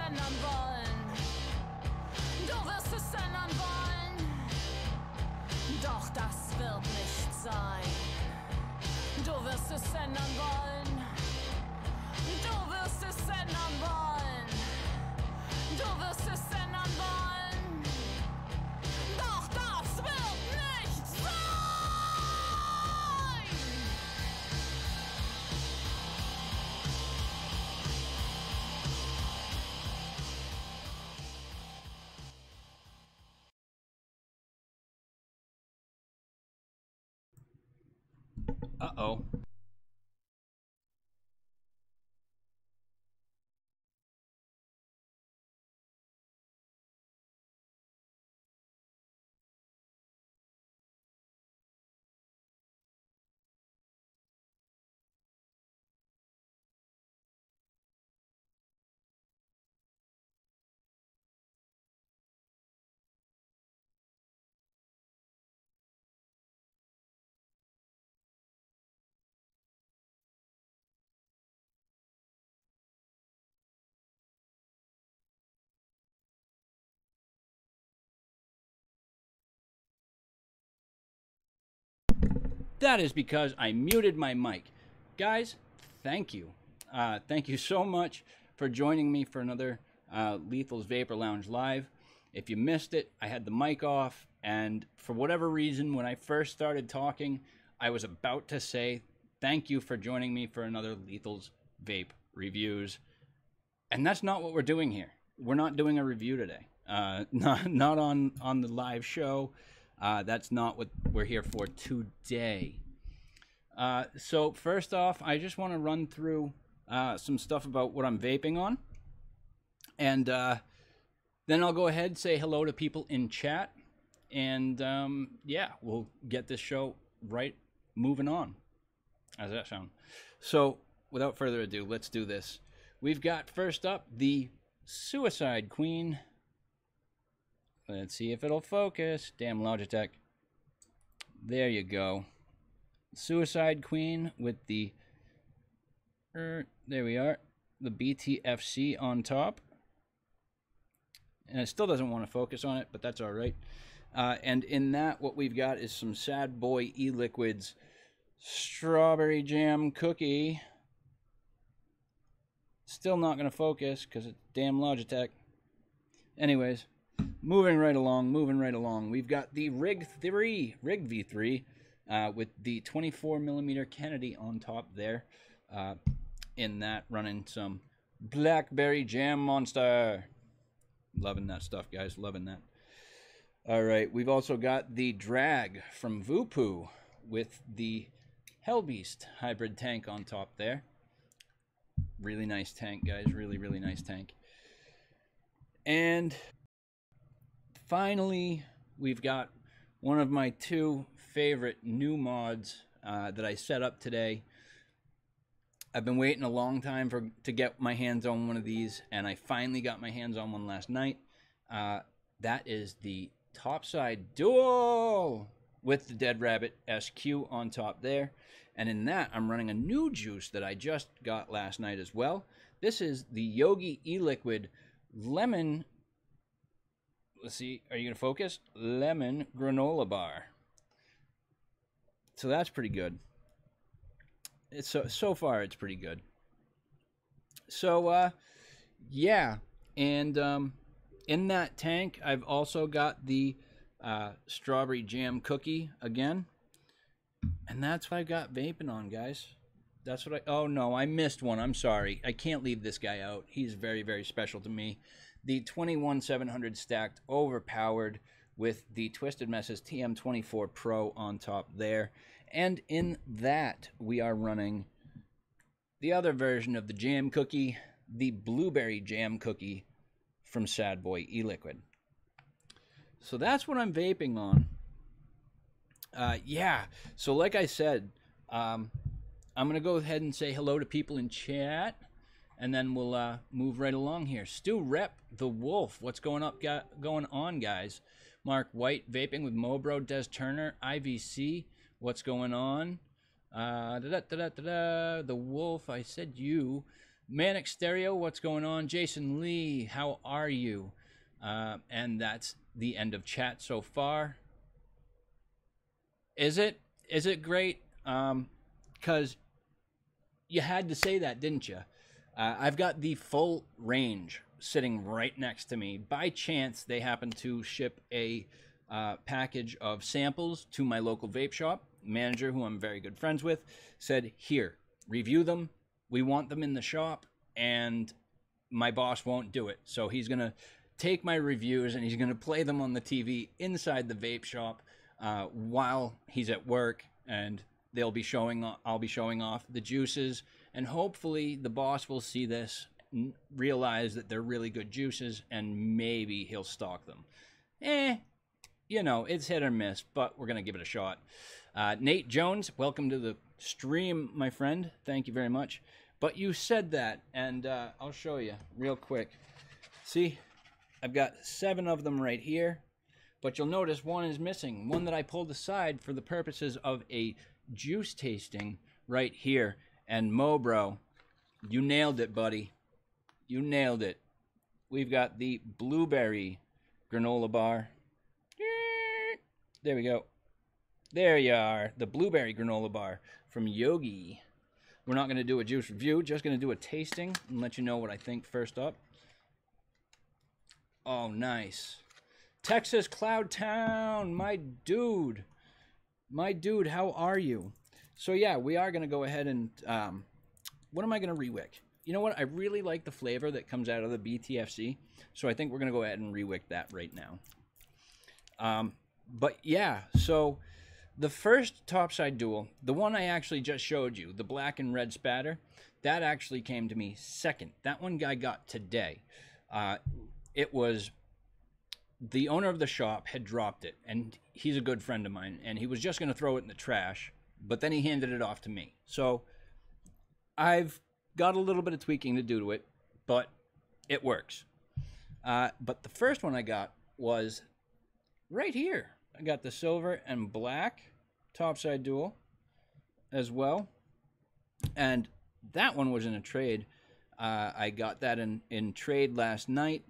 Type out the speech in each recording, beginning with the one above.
ändern wollen. Du wirst es ändern wollen. Doch das wird nicht sein. Du wirst es ändern wollen. Du wirst es ändern wollen. Du wirst es ändern wollen. Doch das wird nicht sein. Uh-oh. That is because I muted my mic. Guys, thank you. Thank you so much for joining me for another Lethal's Vapor Lounge Live. If you missed it, I had the mic off, and for whatever reason, when I first started talking, I was about to say thank you for joining me for another Lethal's Vape Reviews. And that's not what we're doing here. We're not doing a review today. Not on the live show. That's not what we're here for today. So first off, I just want to run through some stuff about what I'm vaping on. And then I'll go ahead and say hello to people in chat. And yeah, we'll get this show right moving on. How's that sound? So without further ado, let's do this. We've got first up the Suicide Queen. Let's see if it'll focus. Damn Logitech. There you go. Suicide Queen with the... there we are. The BTFC on top. And it still doesn't want to focus on it, but that's alright. And in that, what we've got is some Sad Boy E-Liquids Strawberry Jam Cookie. Still not going to focus because it's damn Logitech. Anyways, moving right along. We've got the Rig V3 with the 24mm Kennedy on top there. In that, running some Blackberry Jam Monster. Loving that stuff, guys. Loving that. All right, we've also got the Drag from Voopoo with the Hellbeast hybrid tank on top there. Really nice tank, guys. Really, really nice tank. And finally, we've got one of my two favorite new mods that I set up today. I've been waiting a long time to get my hands on one of these, and I finally got my hands on one last night. That is the Topside Dual with the Dead Rabbit SQ on top there. And in that, I'm running a new juice that I just got last night as well. This is the Yogi E-Liquid Lemon... Let's see, are you going to focus? Lemon Granola Bar. So that's pretty good. It's so far, it's pretty good. So, yeah. And in that tank, I've also got the Strawberry Jam Cookie again. And that's what I got vaping on, guys. That's what I... Oh, no, I missed one. I'm sorry. I can't leave this guy out. He's very, very special to me. The 21700 stacked overpowered with the Twisted Messes TM24 Pro on top there. And in that, we are running the other version of the Jam Cookie, the Blueberry Jam Cookie from Sad Boy E-Liquid. So that's what I'm vaping on. Yeah, so like I said, I'm going to go ahead and say hello to people in chat, and then we'll move right along here. Stu Rep, The Wolf, what's going on, guys? Mark White, vaping with Mobro, Des Turner, IVC, what's going on? The Wolf, I said you. Manic Stereo, what's going on? Jason Lee, how are you? And that's the end of chat so far. Is it? Is it great? Because you had to say that, didn't you? I've got the full range sitting right next to me. By chance, they happen to ship a package of samples to my local vape shop. Manager, who I'm very good friends with, said, here, review them. We want them in the shop, and my boss won't do it. So he's going to take my reviews and he's going to play them on the TV inside the vape shop while he's at work, and I'll be showing off the juices, and hopefully the boss will see this, realize that they're really good juices, and maybe he'll stock them. You know, it's hit or miss, but we're going to give it a shot. Nate Jones, welcome to the stream, my friend. Thank you very much. But you said that, and I'll show you real quick. See, I've got 7 of them right here, but you'll notice one is missing. One that I pulled aside for the purposes of a juice tasting right here. And Mo, bro, you nailed it, buddy. You nailed it. We've got the blueberry granola bar. There we go. There you are. The blueberry granola bar from Yogi. We're not going to do a juice review. Just going to do a tasting and let you know what I think first up. Oh, nice. Texas Cloud Town, my dude. My dude, how are you? So yeah, we are going to go ahead and, what am I going to rewick? You know what? I really like the flavor that comes out of the BTFC. So I think we're going to go ahead and rewick that right now. But yeah, so the first topside duel, the one I actually just showed you, the black and red spatter, that actually came to me second. That one I got today. It was the owner of the shop had dropped it, and he's a good friend of mine, and he was just going to throw it in the trash, but then he handed it off to me. So I've got a little bit of tweaking to do to it, but it works. But the first one I got was right here. I got the silver and black topside duel as well. And that one was in a trade. I got that in trade last night.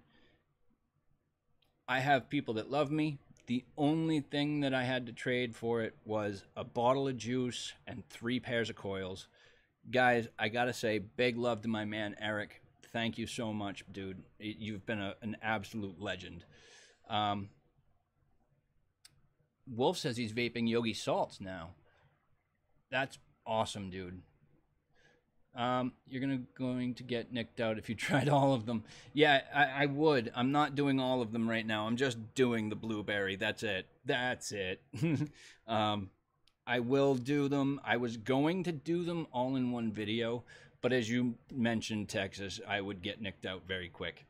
I have people that love me. The only thing that I had to trade for it was a bottle of juice and 3 pairs of coils. Guys, I gotta say, big love to my man, Eric. Thank you so much, dude. You've been an absolute legend. Wolf says he's vaping Yogi salts now. That's awesome, dude. You're going to get nicked out if you tried all of them. Yeah, I would. I'm not doing all of them right now. I'm just doing the blueberry. That's it. That's it. I will do them. I was going to do them all in one video, but as you mentioned, Texas, I would get nicked out very quick.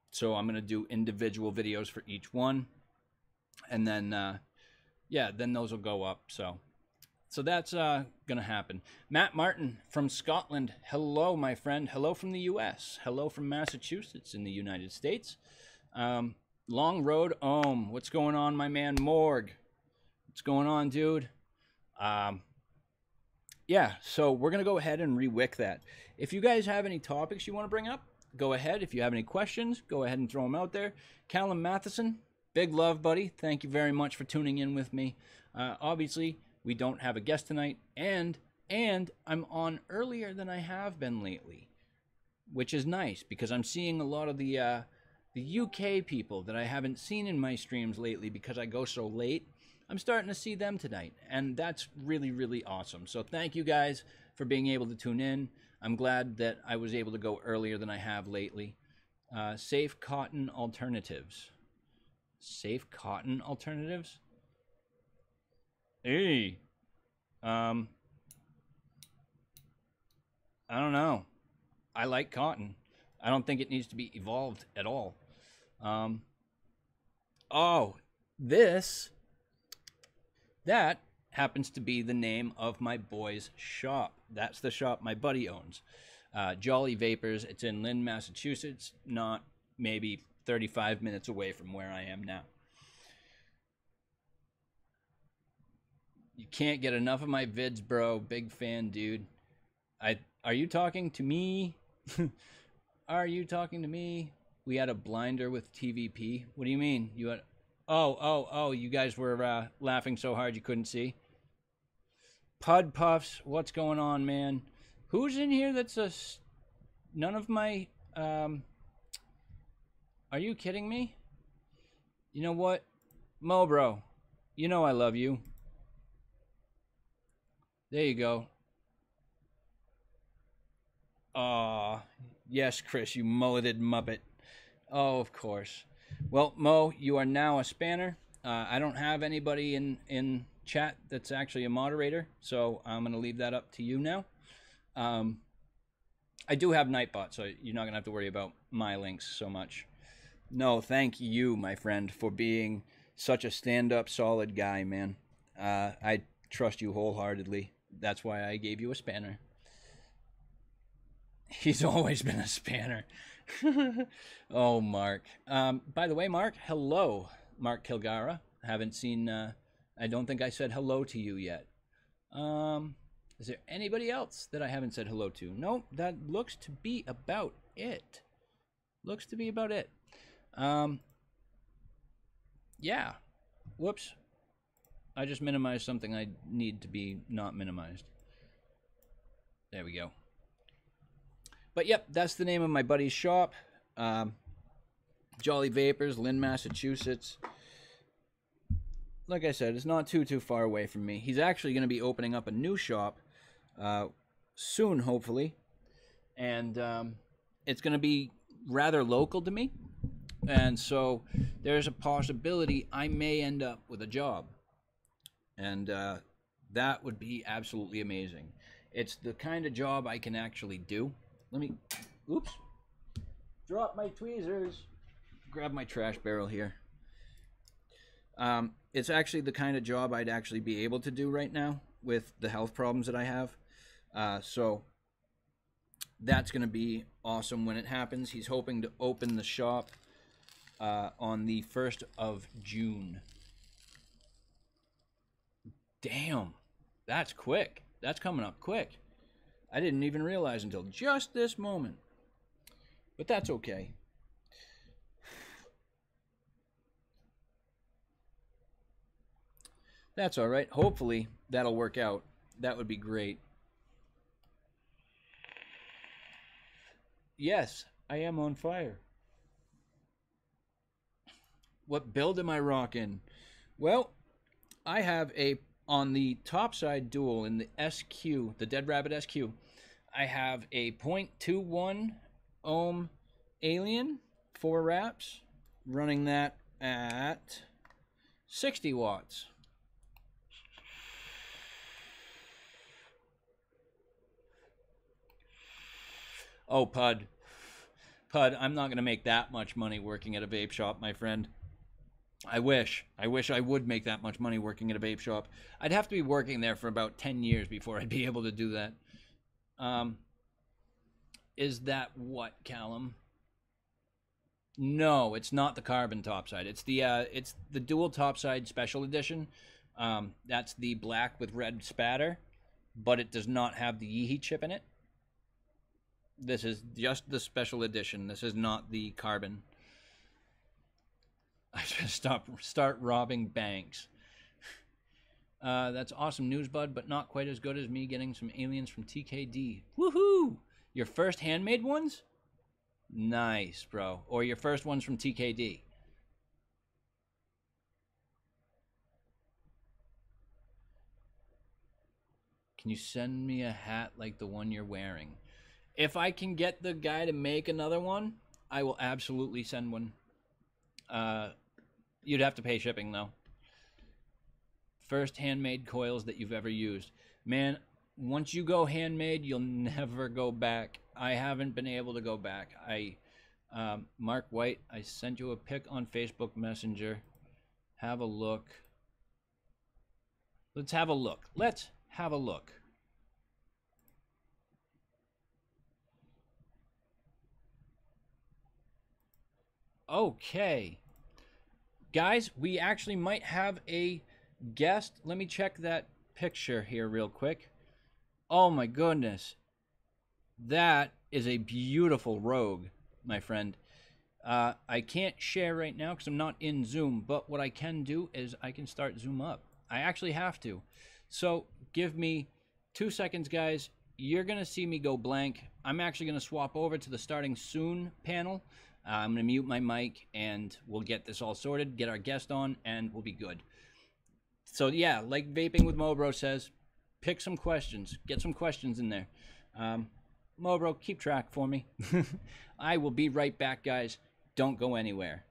So I'm going to do individual videos for each one. And then, yeah, then those will go up. So that's going to happen. Matt Martin from Scotland. Hello, my friend. Hello from the U.S. Hello from Massachusetts in the United States. Long Road Ohm. What's going on, my man Morg? What's going on, dude? Yeah, so we're going to go ahead and rewick that. If you guys have any topics you want to bring up, go ahead. If you have any questions, go ahead and throw them out there. Callum Matheson, big love, buddy. Thank you very much for tuning in with me. Obviously, we don't have a guest tonight, and I'm on earlier than I have been lately, which is nice because I'm seeing a lot of the UK people that I haven't seen in my streams lately because I go so late. I'm starting to see them tonight, and that's really, really awesome. So thank you guys for being able to tune in. I'm glad that I was able to go earlier than I have lately. Safe cotton alternatives. Safe cotton alternatives? Hey. I don't know. I like cotton. I don't think it needs to be evolved at all. Oh, that happens to be the name of my boy's shop. That's the shop my buddy owns. Jolly Vapors. It's in Lynn, Massachusetts, not maybe 35 minutes away from where I am now. You can't get enough of my vids, bro. Big fan, dude. Are you talking to me? Are you talking to me? We had a blinder with TVP. What do you mean? You had... Oh, you guys were laughing so hard you couldn't see. Pud Puffs, what's going on, man? Who's in here that's a... None of my... Are you kidding me? You know what? Mo, bro. You know I love you. There you go. Aw. Yes, Chris, you mulleted muppet. Oh, of course. Well, Mo, you are now a spanner. I don't have anybody in chat that's actually a moderator, so I'm going to leave that up to you now. I do have Nightbot, so you're not going to have to worry about my links so much. No, thank you, my friend, for being such a stand-up, solid guy, man. I trust you wholeheartedly. That's why I gave you a spanner. He's always been a spanner. Oh, Mark. By the way, Mark, hello. Mark Kilgara. Haven't seen... I don't think I said hello to you yet. Is there anybody else that I haven't said hello to? Nope, that looks to be about it. Looks to be about it. Yeah. Whoops. I just minimized something I need to be not minimized. There we go. But yep, that's the name of my buddy's shop. Jolly Vapors, Lynn, Massachusetts. Like I said, it's not too far away from me. He's actually going to be opening up a new shop soon, hopefully. And it's going to be rather local to me. And so there's a possibility I may end up with a job. And that would be absolutely amazing. It's the kind of job I can actually do. Let me, oops, drop my tweezers. Grab my trash barrel here. It's actually the kind of job I'd actually be able to do right now with the health problems that I have. So that's going to be awesome when it happens. He's hoping to open the shop on the 1st of June. Damn, that's quick. That's coming up quick. I didn't even realize until just this moment. But that's okay. That's all right. Hopefully that'll work out. That would be great. Yes, I am on fire. What build am I rocking? Well, I have on the top side dual in the SQ, the Dead Rabbit SQ, I have a 0.21 ohm Alien, 4 wraps, running that at 60 watts. Oh, Pud, I'm not going to make that much money working at a vape shop, my friend. I wish I would make that much money working at a vape shop. I'd have to be working there for about 10 years before I'd be able to do that. Is that what, Callum? No, it's not the carbon topside. It's the dual topside special edition. That's the black with red spatter, but it does not have the Yeehee chip in it. This is just the special edition. This is not the carbon. I just start robbing banks. That's awesome news, bud, but not quite as good as me getting some aliens from TKD. Woohoo! Your first handmade ones? Nice, bro. Or your first ones from TKD. Can you send me a hat like the one you're wearing? If I can get the guy to make another one, I will absolutely send one. You'd have to pay shipping, though. First handmade coils that you've ever used. Man, once you go handmade, you'll never go back. I haven't been able to go back. Mark White, I sent you a pic on Facebook Messenger. Have a look. Let's have a look. Let's have a look. Okay. Guys, we actually might have a guest. Let me check that picture here real quick. Oh my goodness. That is a beautiful rogue, my friend. I can't share right now because I'm not in Zoom, but what I can do is I can start Zoom up. I actually have to. So give me 2 seconds, guys. You're going to see me go blank. I'm actually going to swap over to the starting soon panel. I'm going to mute my mic, and we'll get this all sorted, get our guest on, and we'll be good. So, yeah, like Vaping with Mobro says, pick some questions. Get some questions in there. Mobro, keep track for me. I will be right back, guys. Don't go anywhere.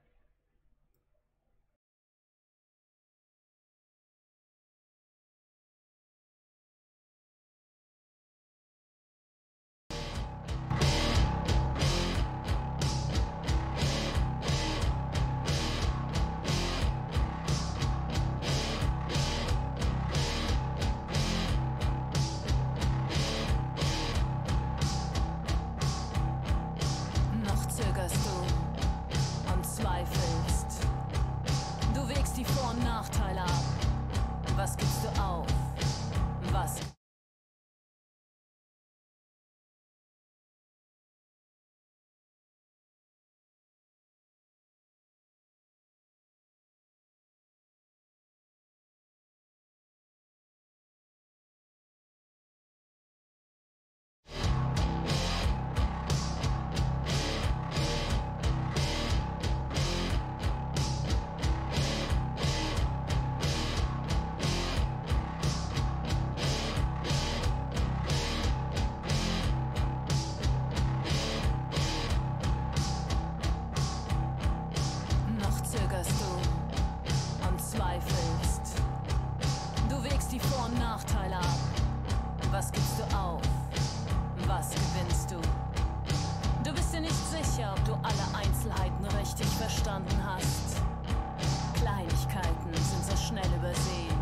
Noch zögerst du und zweifelst. Du wägst die Vor- und Nachteile ab. Was gibst du auf? Was? Noch zögerst du und zweifelst. Du wägst die Vor- und Nachteile ab. Was gibst du auf? Was gewinnst du? Du bist dir nicht sicher, ob du alle Einzelheiten richtig verstanden hast. Kleinigkeiten sind so schnell übersehen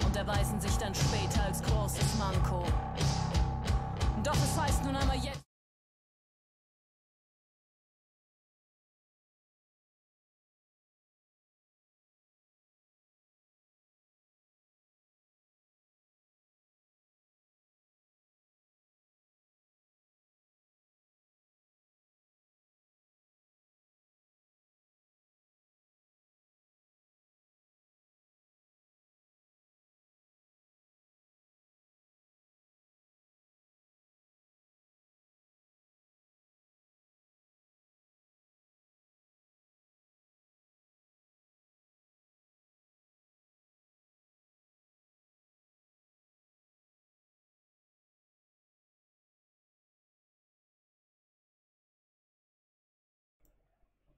und erweisen sich dann später als großes Manko. Doch es heißt nun einmal jetzt.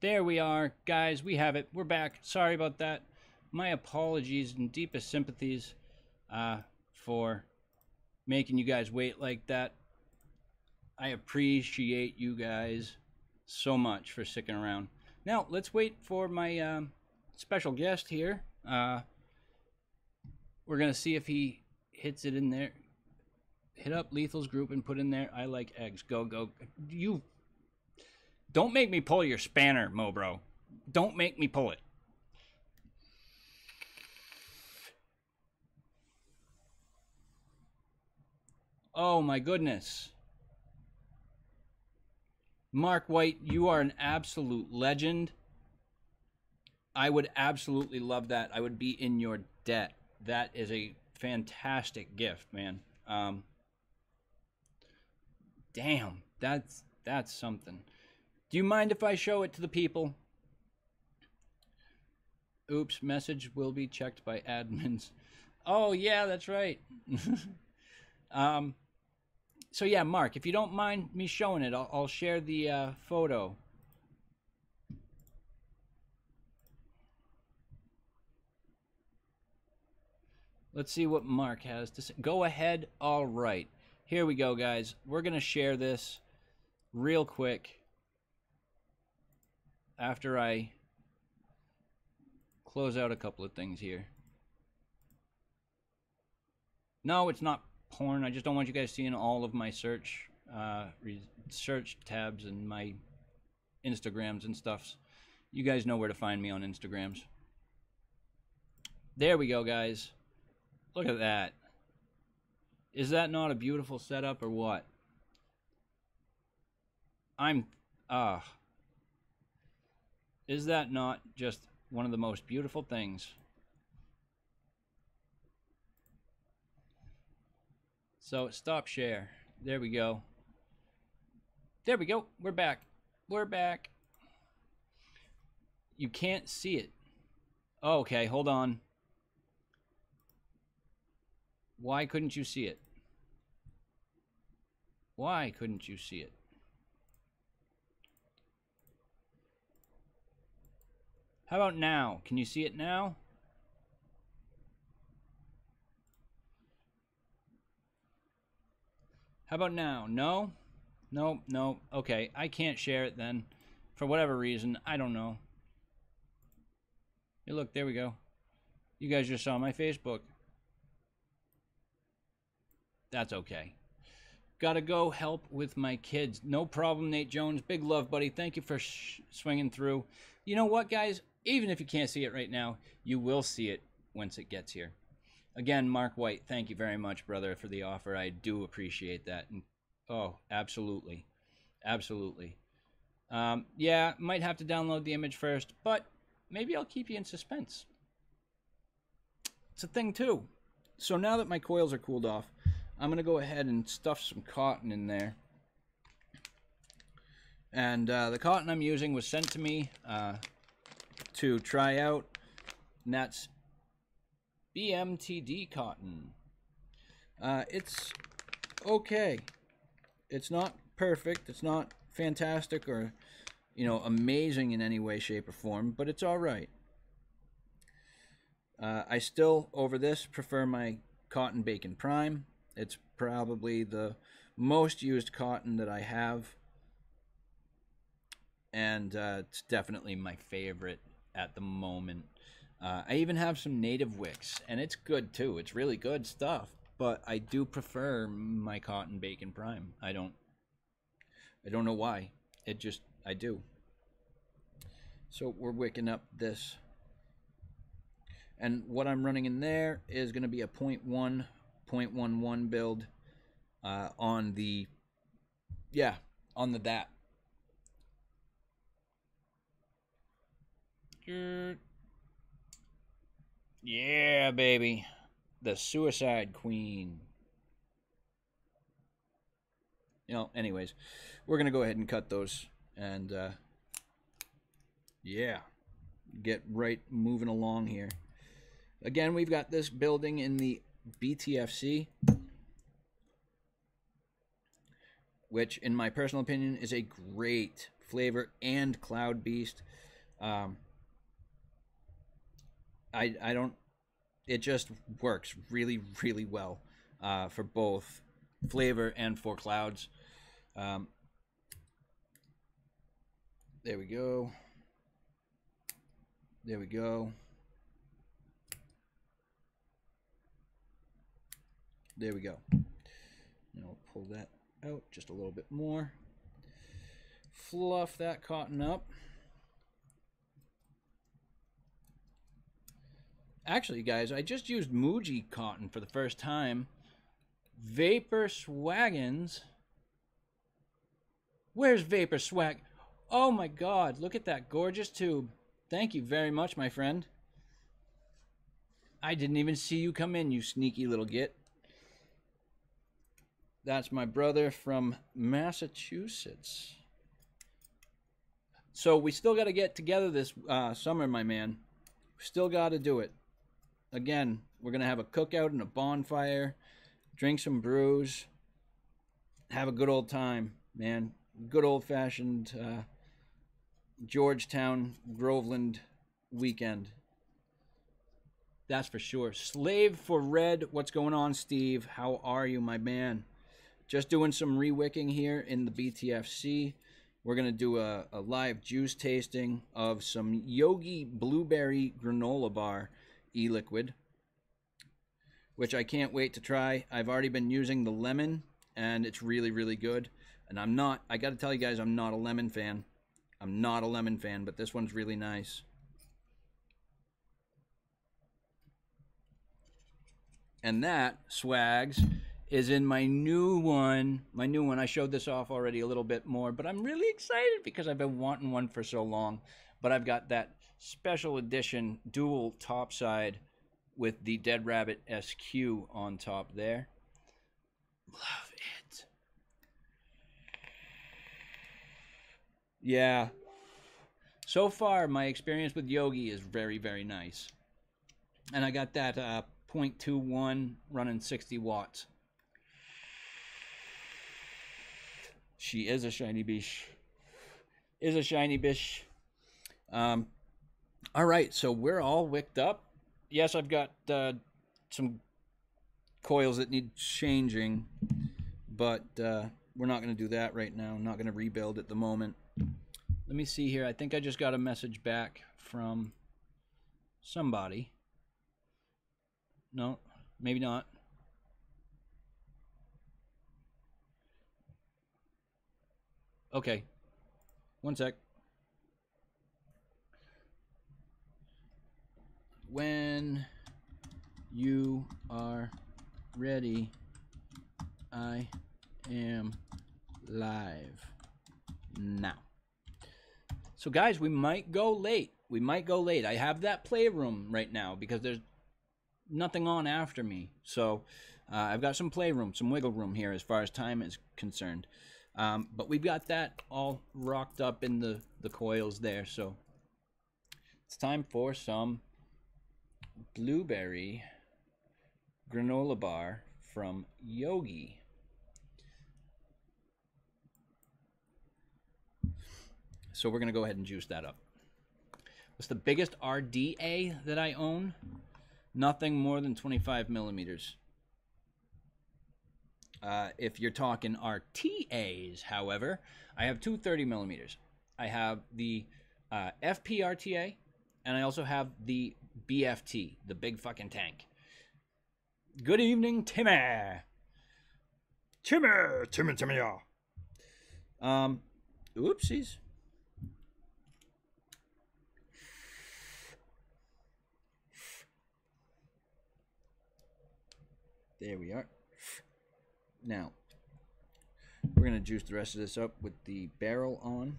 There we are, guys. We have it. We're back. Sorry about that. My apologies and deepest sympathies for making you guys wait like that. I appreciate you guys so much for sticking around. Now, let's wait for my special guest here. We're going to see if he hits it in there. Hit up Lethal's group and put in there, I like eggs. Go, go. You... Don't make me pull your spanner, Mobro. Don't make me pull it. Oh my goodness. Mark White, you are an absolute legend. I would absolutely love that. I would be in your debt. That is a fantastic gift, man. Damn, that's something. Do you mind if I show it to the people? Oops, message will be checked by admins. Oh, yeah, that's right. So, yeah, Mark, if you don't mind me showing it, I'll share the photo. Let's see what Mark has to say. Go ahead. All right. Here we go, guys. We're going to share this real quick after I close out a couple of things here. No, it's not porn. I just don't want you guys seeing all of my search tabs and my Instagrams and stuffs. You guys know where to find me on Instagrams. There we go, guys. Look at that. Is that not a beautiful setup or what? I'm, is that not just one of the most beautiful things? So stop share. There we go. There we go. We're back. We're back. You can't see it. Oh, okay, hold on. Why couldn't you see it? Why couldn't you see it? How about now? Can you see it now? How about now? No? No, no. Okay, I can't share it then. For whatever reason, I don't know. Hey, look, there we go. You guys just saw my Facebook. That's okay. Gotta go help with my kids. No problem, Nate Jones. Big love, buddy. Thank you for swinging through. You know what, guys? Even if you can't see it right now, you will see it once it gets here. Again, Mark White, thank you very much, brother, for the offer. I do appreciate that. And, oh, absolutely. Absolutely. Yeah, might have to download the image first, but maybe I'll keep you in suspense. It's a thing, too. So now that my coils are cooled off, I'm going to go ahead and stuff some cotton in there. And the cotton I'm using was sent to me to try out, and that's BMTD cotton. It's okay. It's not perfect. It's not fantastic or, you know, amazing in any way, shape, or form, but it's all right. I still, over this, prefer my Cotton Bacon Prime. It's probably the most used cotton that I have, and it's definitely my favorite at the moment. I even have some native wicks, and it's good too. It's really good stuff, but I do prefer my Cotton Bacon Prime. I don't know why. I do. So we're wicking up this. And what I'm running in there is going to be a 0.1, 0.11 build on the that. Yeah, baby. The Suicide Queen. You know, anyways, we're going to go ahead and cut those and yeah, get right moving along here. Again, we've got this building in the BTFC, which in my personal opinion is a great flavor and cloud beast. It just works really, really well for both flavor and for clouds. There we go. There we go. There we go. And I'll pull that out just a little bit more. Fluff that cotton up. Actually, guys, I just used Muji cotton for the first time. Vapor Swaggins. Where's Vapor Swag? Oh my God, look at that gorgeous tube. Thank you very much, my friend. I didn't even see you come in, you sneaky little git. That's my brother from Massachusetts. So we still got to get together this summer, my man. Still got to do it. Again, we're going to have a cookout and a bonfire, drink some brews, have a good old time, man. Good old-fashioned Georgetown, Groveland weekend. That's for sure. Slave for Red. What's going on, Steve? How are you, my man? Just doing some re-wicking here in the BTFC. We're going to do a live juice tasting of some Yogi Blueberry Granola Bar e-liquid, which I can't wait to try. I've already been using the lemon, and it's really, really good. And I got to tell you guys, I'm not a lemon fan. I'm not a lemon fan, but this one's really nice. And that, Swags, is in my new one. My new one, I showed this off already a little bit more, but I'm really excited because I've been wanting one for so long. But I've got that special edition dual topside with the Dead Rabbit SQ on top there. Love it. Yeah. So far, my experience with Yogi is very, very nice. And I got that 0.21 running 60 watts. She is a shiny bish. Is a shiny bish. All right, so we're all wicked up. Yes, I've got some coils that need changing, but we're not going to do that right now. I'm not going to rebuild at the moment. Let me see here. I think I just got a message back from somebody. No, maybe not. Okay. One sec. When you are ready, I am live now. So guys, we might go late. I have that playroom right now because there's nothing on after me. So I've got some playroom, some wiggle room here as far as time is concerned. But we've got that all rocked up in the coils there. So it's time for some blueberry granola bar from Yogi. So we're going to go ahead and juice that up. What's the biggest RDA that I own? Nothing more than 25 millimeters. If you're talking RTAs, however, I have two 30 millimeters. I have the FP RTA, and I also have the BFT, the big fucking tank. Good evening, Timmy. Timmy, yeah. Oopsies. There we are. Now, we're going to juice the rest of this up with the barrel on.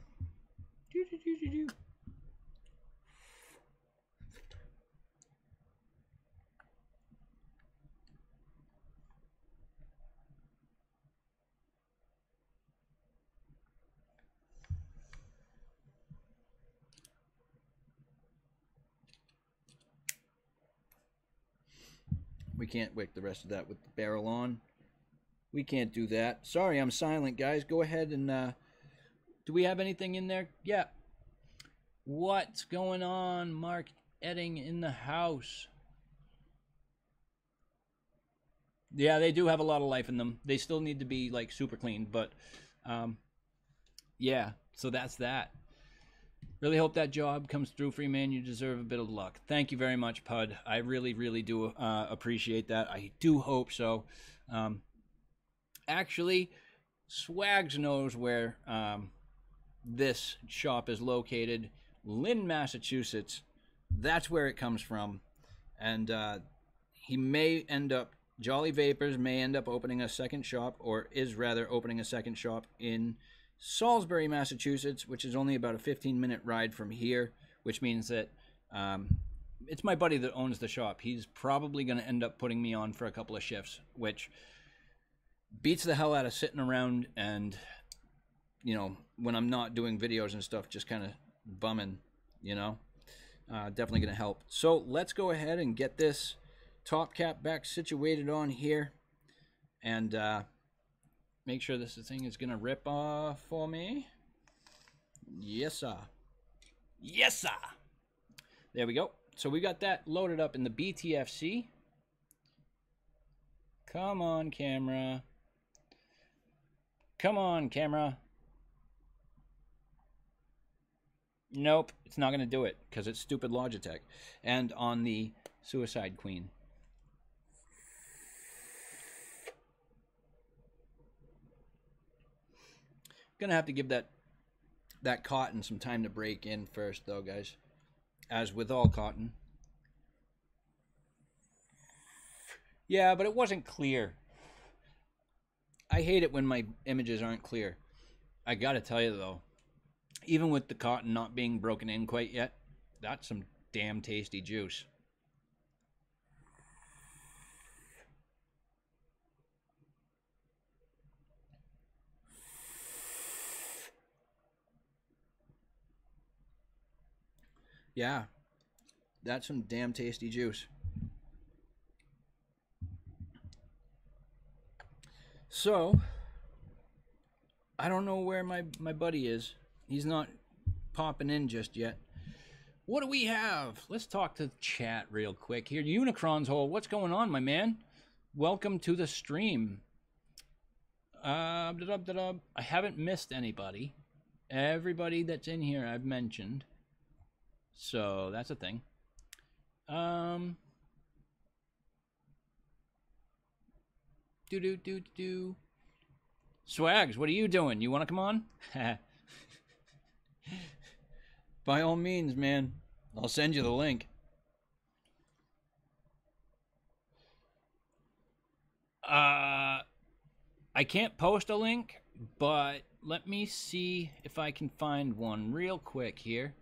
We can't wick the rest of that with the barrel on. We can't do that. Sorry, I'm silent, guys. Go ahead and, do we have anything in there? Yeah. What's going on, Mark Edding in the house? Yeah, they do have a lot of life in them. They still need to be, like, super clean, but, yeah, so that's that. Really hope that job comes through for you, man. You deserve a bit of luck. Thank you very much, Pud. I really, really do appreciate that. I do hope so. Actually, Swags knows where this shop is located. Lynn, Massachusetts. That's where it comes from. And he may end up, Jolly Vapors may end up opening a second shop, or is rather opening a second shop in Salisbury, Massachusetts, which is only about a 15-minute ride from here, which means that it's my buddy that owns the shop. He's probably going to end up putting me on for a couple of shifts, which beats the hell out of sitting around and, you know, when I'm not doing videos and stuff, just kind of bumming, you know. Definitely going to help. So let's go ahead and get this top cap back situated on here and make sure this thing is going to rip off for me. Yes, sir. Yes, sir. There we go. So we got that loaded up in the BTFC. Come on, camera. Come on, camera. Nope, it's not going to do it because it's stupid Logitech. And on the Suicide Queen. Gonna have to give that cotton some time to break in first, though, guys. As with all cotton. Yeah, but it wasn't clear. I hate it when my images aren't clear. I gotta tell you though, even with the cotton not being broken in quite yet, that's some damn tasty juice. Yeah, that's some damn tasty juice. So, I don't know where my buddy is. He's not popping in just yet. What do we have? Let's talk to the chat real quick here. Unicron's Hole, what's going on, my man? Welcome to the stream. I haven't missed anybody. Everybody that's in here I've mentioned. So that's a thing. Swags, what are you doing? You want to come on? By all means, man. I'll send you the link. I can't post a link, but let me see if I can find one real quick here.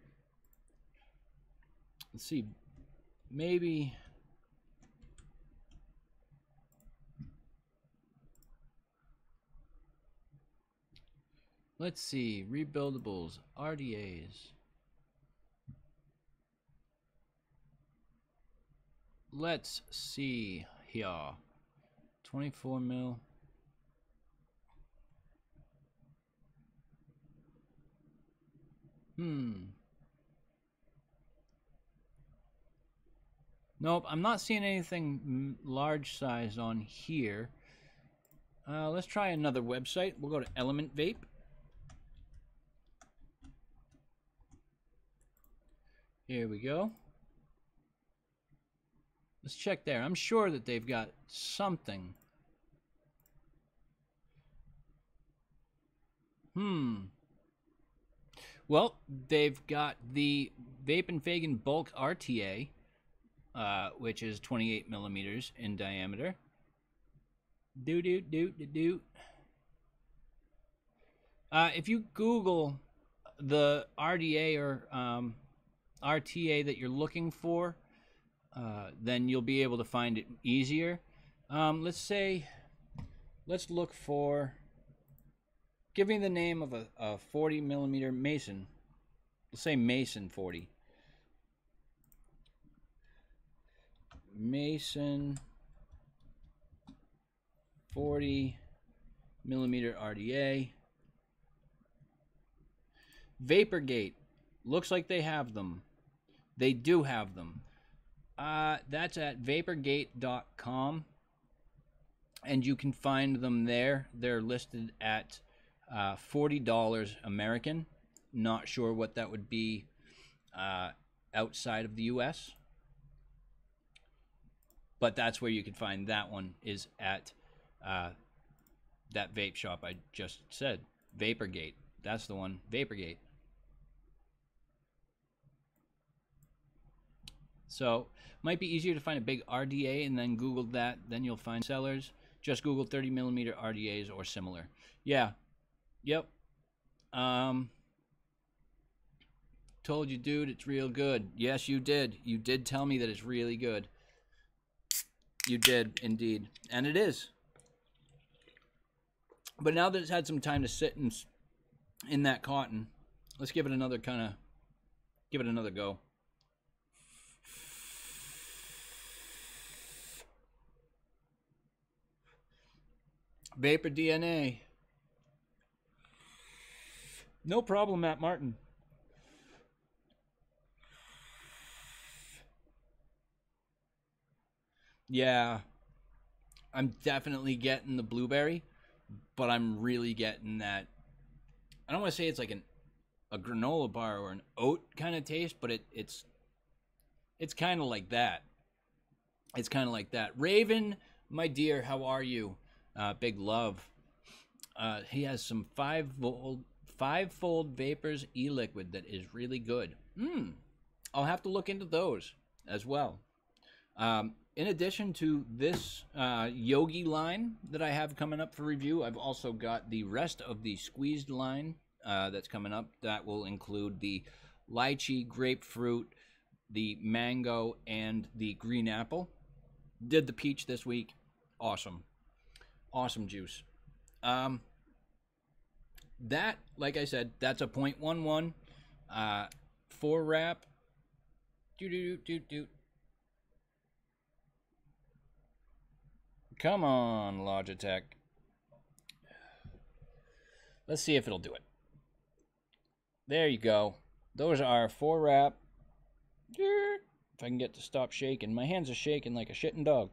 Let's see. Maybe... Let's see. Rebuildables. RDAs. Let's see here. 24 mil. Nope, I'm not seeing anything large size on here. Let's try another website. We'll go to Element Vape. Here we go. Let's check there. I'm sure that they've got something. Well, they've got the Vape and Fagan Bulk RTA, which is 28 millimeters in diameter. If you Google the RDA or RTA that you're looking for, then you'll be able to find it easier. Let's look for, give me the name of a 40 millimeter Mason. Let's say Mason 40. Mason 40 millimeter RDA. Vaporgate. Looks like they have them. They do have them. That's at vaporgate.com, and you can find them there. They're listed at $40 American. Not sure what that would be outside of the US, but that's where you can find that one, is at that vape shop I just said. Vaporgate. That's the one. Vaporgate. So, might be easier to find a big RDA and then Google that. Then you'll find sellers. Just Google 30 millimeter RDAs or similar. Yeah. Yep. Told you, dude, it's real good. Yes, you did. You did tell me that it's really good. You did, indeed. And it is. But now that it's had some time to sit in that cotton, let's give it another go. Vapor DNA. No problem, Matt Martin. Yeah. I'm definitely getting the blueberry, but I'm really getting that. I don't want to say it's like a granola bar or an oat kind of taste, but it's kind of like that. It's kind of like that. Raven, my dear, how are you? Big love. He has some five-fold vapors e-liquid that is really good. I'll have to look into those as well. In addition to this Yogi line that I have coming up for review, I've also got the rest of the squeezed line that's coming up. That will include the lychee, grapefruit, the mango, and the green apple. Did the peach this week. Awesome. Awesome juice. That, like I said, that's a 0.11 4 wrap. Come on, Logitech. Let's see if it'll do it. There you go. Those are 4 wrap. If I can get to stop shaking. My hands are shaking like a shitting dog.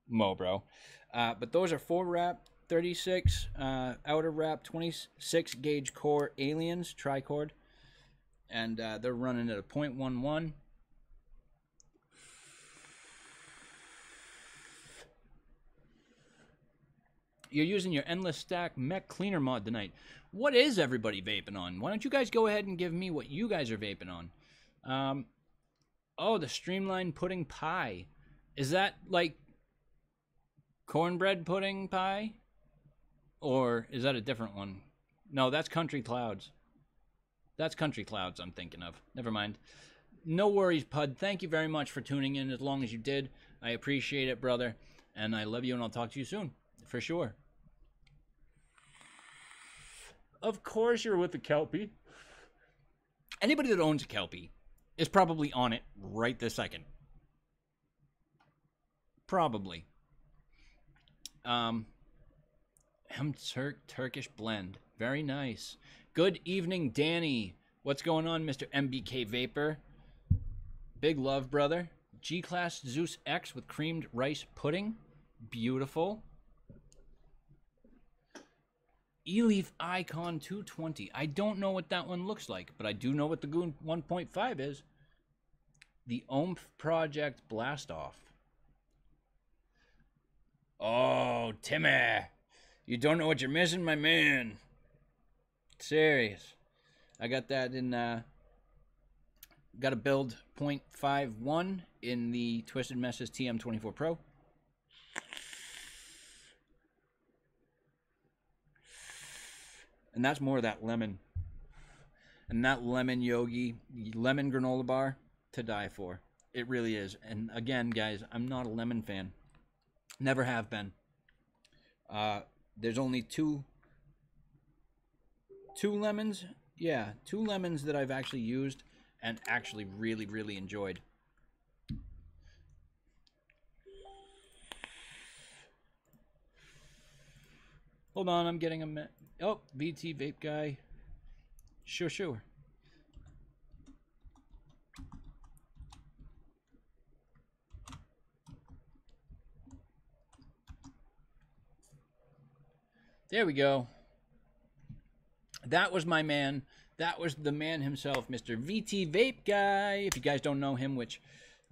Mo, bro. But those are 4 wrap, 36 outer wrap, 26 gauge core aliens, tricord. And they're running at a 0.11. You're using your Endless Stack Mech Cleaner mod tonight. What is everybody vaping on? Why don't you guys go ahead and give me what you guys are vaping on? Oh, the Streamlined Pudding Pie. Is that like cornbread pudding pie? Or is that a different one? No, that's Country Clouds. That's Country Clouds I'm thinking of. Never mind. No worries, Pud. Thank you very much for tuning in as long as you did. I appreciate it, brother. And I love you, and I'll talk to you soon. For sure. Of course you're with a Kelpie. Anybody that owns a Kelpie is probably on it right this second. Probably. Turkish blend. Very nice. Good evening, Danny. What's going on, Mr. MBK Vapor? Big love, brother. G-Class Zeus X with creamed rice pudding. Beautiful. E-Leaf Icon 220. I don't know what that one looks like, but I do know what the Goon 1.5 is. The Oomph Project Blast Off. Oh, Timmy. You don't know what you're missing, my man. Serious. I got that in, got a build 0.51 in the Twisted Messes TM24 Pro. And that's more of that lemon. And that lemon yogi, lemon granola bar, to die for. It really is. And again, guys, I'm not a lemon fan. Never have been. There's only two lemons. Yeah, 2 lemons that I've actually used and actually really, really enjoyed. Hold on, I'm getting a... Oh, VT Vape Guy. Sure. There we go. That was my man. That was the man himself, Mr. VT Vape Guy. If you guys don't know him, which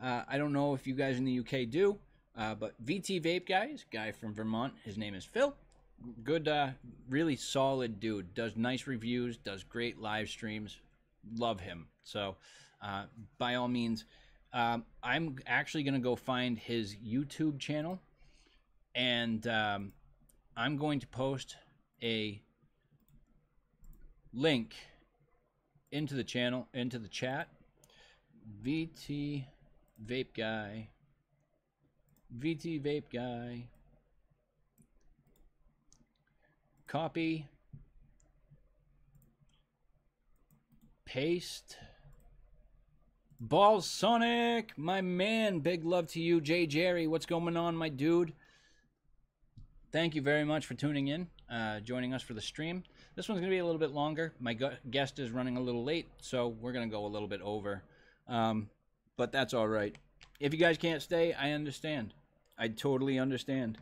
I don't know if you guys in the UK do, but VT Vape Guy is a guy from Vermont. His name is Phil. Good, really solid dude. Does nice reviews, does great live streams. Love him. So, by all means, I'm actually going to go find his YouTube channel, and I'm going to post a link into the channel, into the chat. VT Vape Guy. VT Vape Guy. Copy. Paste. Ball Sonic, my man. Big love to you, Jay Jerry. What's going on, my dude? Thank you very much for tuning in, joining us for the stream. This one's going to be a little bit longer. My guest is running a little late, so we're going to go a little bit over. But that's all right. If you guys can't stay, I understand. I totally understand.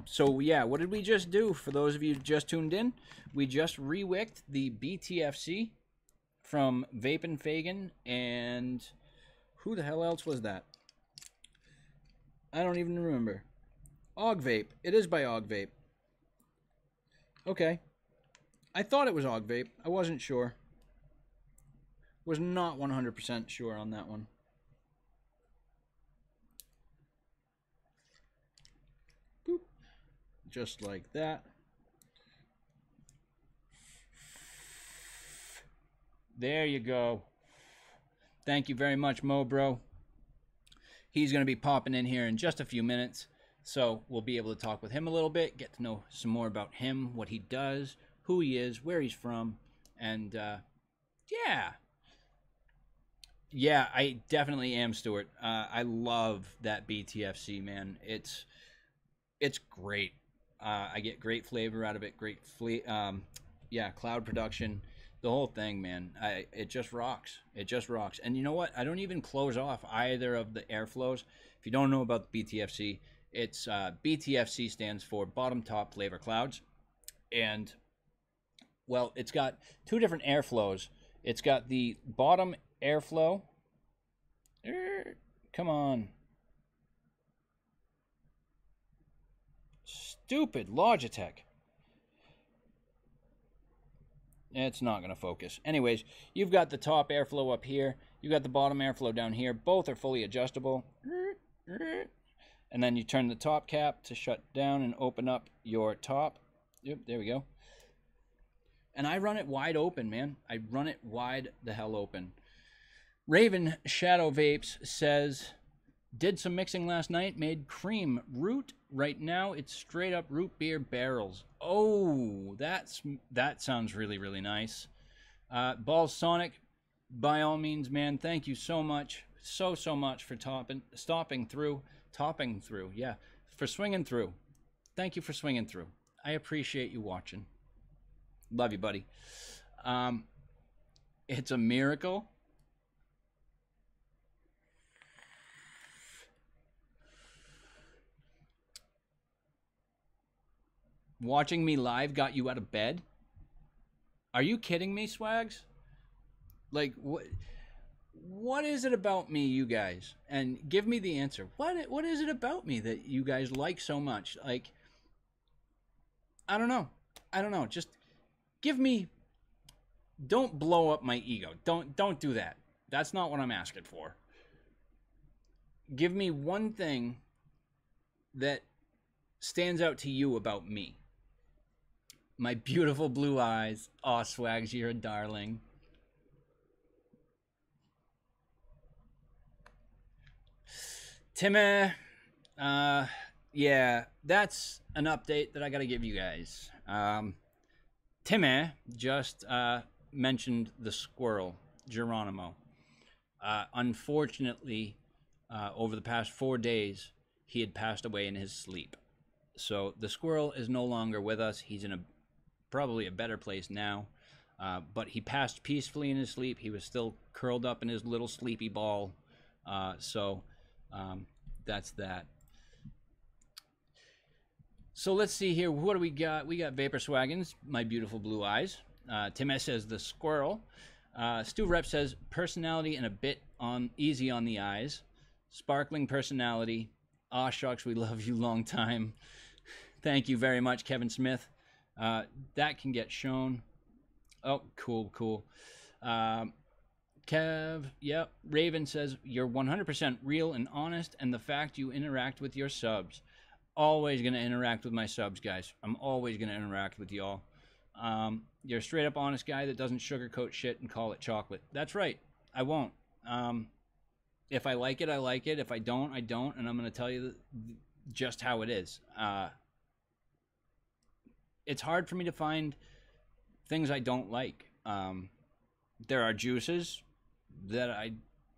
So, yeah, what did we just do? For those of you who just tuned in, we just re-wicked the BTFC from Vapin' Fagin, and who the hell else was that? I don't even remember. Og Vape. It is by Og Vape. Okay. I thought it was Og Vape. I wasn't sure. Was not 100% sure on that one. just like that. There you go. Thank you very much, Mo Bro. He's going to be popping in here in just a few minutes, so we'll be able to talk with him a little bit, get to know some more about him, what he does, who he is, where he's from, and yeah, I definitely am, Stuart. I love that BTFC, man. It's great. I get great flavor out of it. Great cloud production, the whole thing, man. It just rocks. It just rocks. And you know what? I don't even close off either of the airflows. If you don't know about the BTFC, it's BTFC stands for bottom top flavor clouds, and well, it's got two different airflows. It's got the bottom airflow. Come on. Stupid Logitech. It's not going to focus. Anyways, you've got the top airflow up here. You've got the bottom airflow down here. Both are fully adjustable. And then you turn the top cap to shut down and open up your top. Yep, there we go. And I run it wide open, man. I run it wide the hell open. Raven Shadow Vapes says, did some mixing last night, made cream root. Right now, it's straight up root beer barrels. Oh, that sounds really, really nice. Balls Sonic, by all means, man, thank you so much. So much for topping through, yeah, for swinging through. Thank you for swinging through. I appreciate you watching. Love you, buddy. It's a miracle. Watching me live got you out of bed? Are you kidding me, Swags? Like, what is it about me, you guys? And give me the answer. What is it about me that you guys like so much? Like, I don't know. Just give me, don't blow up my ego. Don't do that. That's not what I'm asking for. Give me one thing that stands out to you about me. My beautiful blue eyes. Aw, Swags, you're a darling. Timmy, yeah, that's an update that I gotta give you guys. Timmy just mentioned the squirrel, Geronimo. Unfortunately, over the past 4 days, he had passed away in his sleep. So the squirrel is no longer with us. He's in probably a better place now. But he passed peacefully in his sleep. He was still curled up in his little sleepy ball. That's that. So let's see here. What do we got? We got Vapor Swaggins, my beautiful blue eyes. Tim S says the squirrel. Stu Rep says personality and a bit easy on the eyes. Sparkling personality. Aw, shucks, we love you long time. Thank you very much, Kevin Smith. That can get shown. Oh, cool. Kev, yep. Raven says, you're 100% real and honest, and the fact you interact with your subs. Always going to interact with my subs, guys. I'm always going to interact with y'all. You're a straight-up honest guy that doesn't sugarcoat shit and call it chocolate. That's right. I won't. If I like it, I like it. If I don't, I don't, and I'm going to tell you just how it is. It's hard for me to find things I don't like. There are juices that I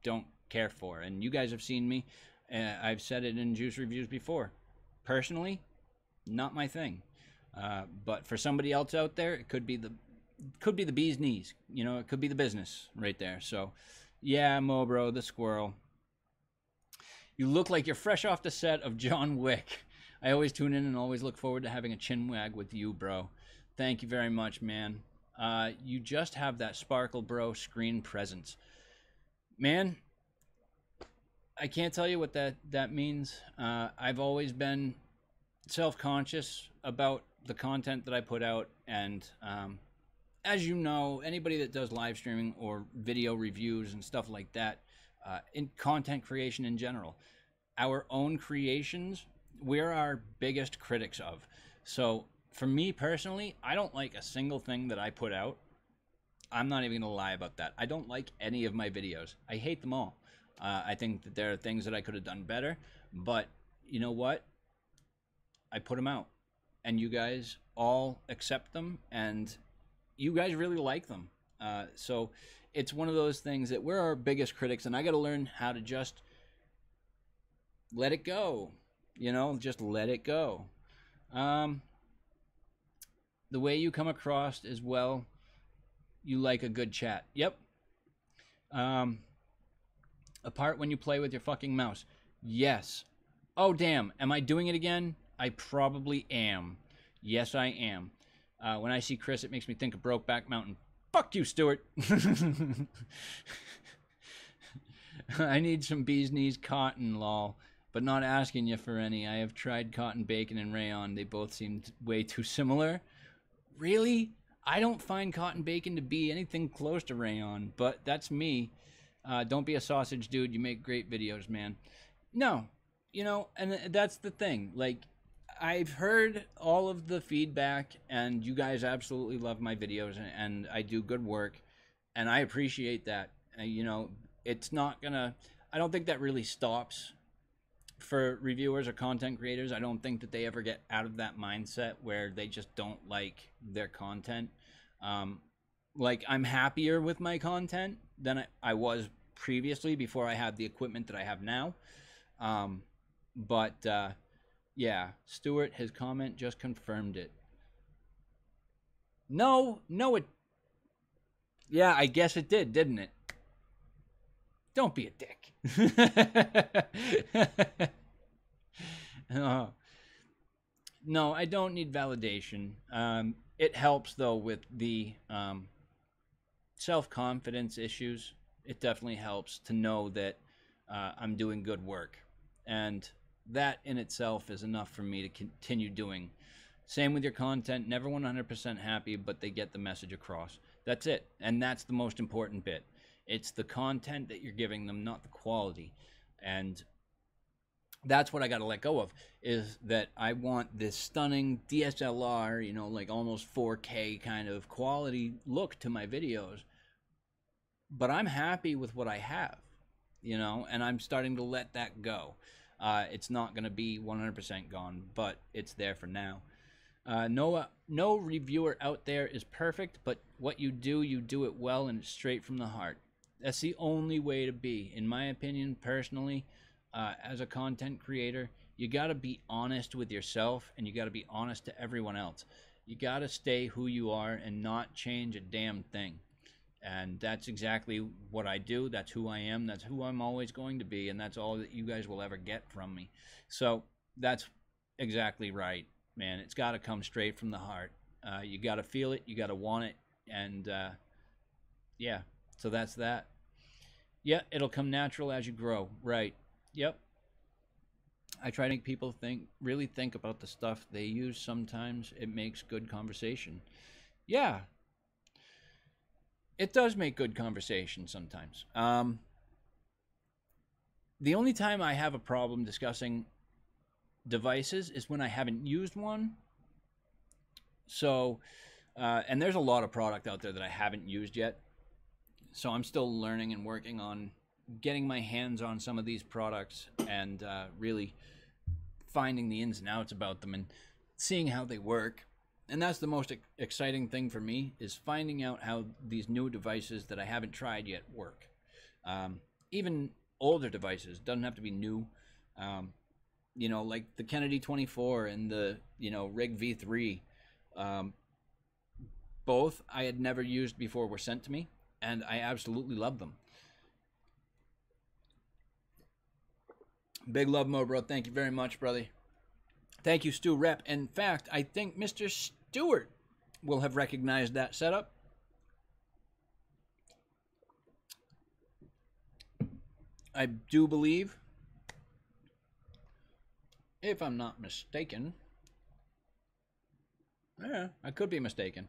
don't care for, and you guys have seen me. I've said it in juice reviews before. Personally, not my thing. But for somebody else out there, it could be the bee's knees. You know, it could be the business right there. So, yeah, Mobro, the squirrel. You look like you're fresh off the set of John Wick. I always tune in and always look forward to having a chin wag with you, bro. Thank you very much, man. You just have that sparkle, bro, screen presence. Man, I can't tell you what that means. I've always been self-conscious about the content that I put out, and as you know, anybody that does live streaming or video reviews and stuff like that, in content creation in general, our own creations, we're our biggest critics of. So for me personally, I don't like a single thing that I put out. I'm not even gonna lie about that. I don't like any of my videos. I hate them all. I think that there are things that I could have done better, but you know what? I put them out, and you guys all accept them, and you guys really like them. So it's one of those things that we're our biggest critics, and I got to learn how to just let it go. You know, just let it go. The way you come across as well, you like a good chat. Yep. Apart when you play with your fucking mouse. Yes. Oh, damn. Am I doing it again? I probably am. Yes, I am. When I see Chris, it makes me think of Brokeback Mountain. Fuck you, Stuart. I need some bee's knees cotton, lol. But not asking you for any. I have tried cotton bacon and rayon. They both seem way too similar. Really? I don't find cotton bacon to be anything close to rayon, but that's me. Don't be a sausage dude. You make great videos, man. No, you know, and that's the thing. Like, I've heard all of the feedback, and you guys absolutely love my videos, and I do good work, and I appreciate that. You know, it's not gonna. I don't think that really stops for reviewers or content creators. I don't think that they ever get out of that mindset where they just don't like their content. Like, I'm happier with my content than I was previously before I had the equipment that I have now. Yeah, Stuart, his comment just confirmed it. No, it. Yeah, I guess it did, didn't it? Don't be a dick. No, I don't need validation. It helps, though, with the self-confidence issues. It definitely helps to know that I'm doing good work. And that in itself is enough for me to continue doing. Same with your content. Never 100% happy, but they get the message across. That's it. And that's the most important bit. It's the content that you're giving them, not the quality. And that's what I got to let go of, is that I want this stunning DSLR, you know, like almost 4K kind of quality look to my videos. But I'm happy with what I have, you know, and I'm starting to let that go. It's not going to be 100% gone, but it's there for now. No reviewer out there is perfect, but what you do it well, and it's straight from the heart. That's the only way to be, in my opinion, personally. As a content creator, you got to be honest with yourself, and you got to be honest to everyone else. You got to stay who you are and not change a damn thing. And that's exactly what I do. That's who I am. That's who I'm always going to be. And that's all that you guys will ever get from me. So that's exactly right, man. It's got to come straight from the heart. You got to feel it. You got to want it. And yeah, so that's that. Yeah, it'll come natural as you grow. Right. Yep. I try to make people really think about the stuff they use. Sometimes it makes good conversation. Yeah, it does make good conversation sometimes. The only time I have a problem discussing devices is when I haven't used one. So, and there's a lot of product out there that I haven't used yet. So I'm still learning and working on getting my hands on some of these products and really finding the ins and outs about them and seeing how they work. And that's the most exciting thing for me, is finding out how these new devices that I haven't tried yet work. Even older devices, doesn't have to be new. You know, like the Kennedy 24 and the, you know, Rig V3. Both I had never used before were sent to me, and I absolutely love them. Big love, Mo, bro. Thank you very much, brother. Thank you, Stu Rep. In fact, I think Mr. Stewart will have recognized that setup. I do believe, if I'm not mistaken. Yeah, I could be mistaken.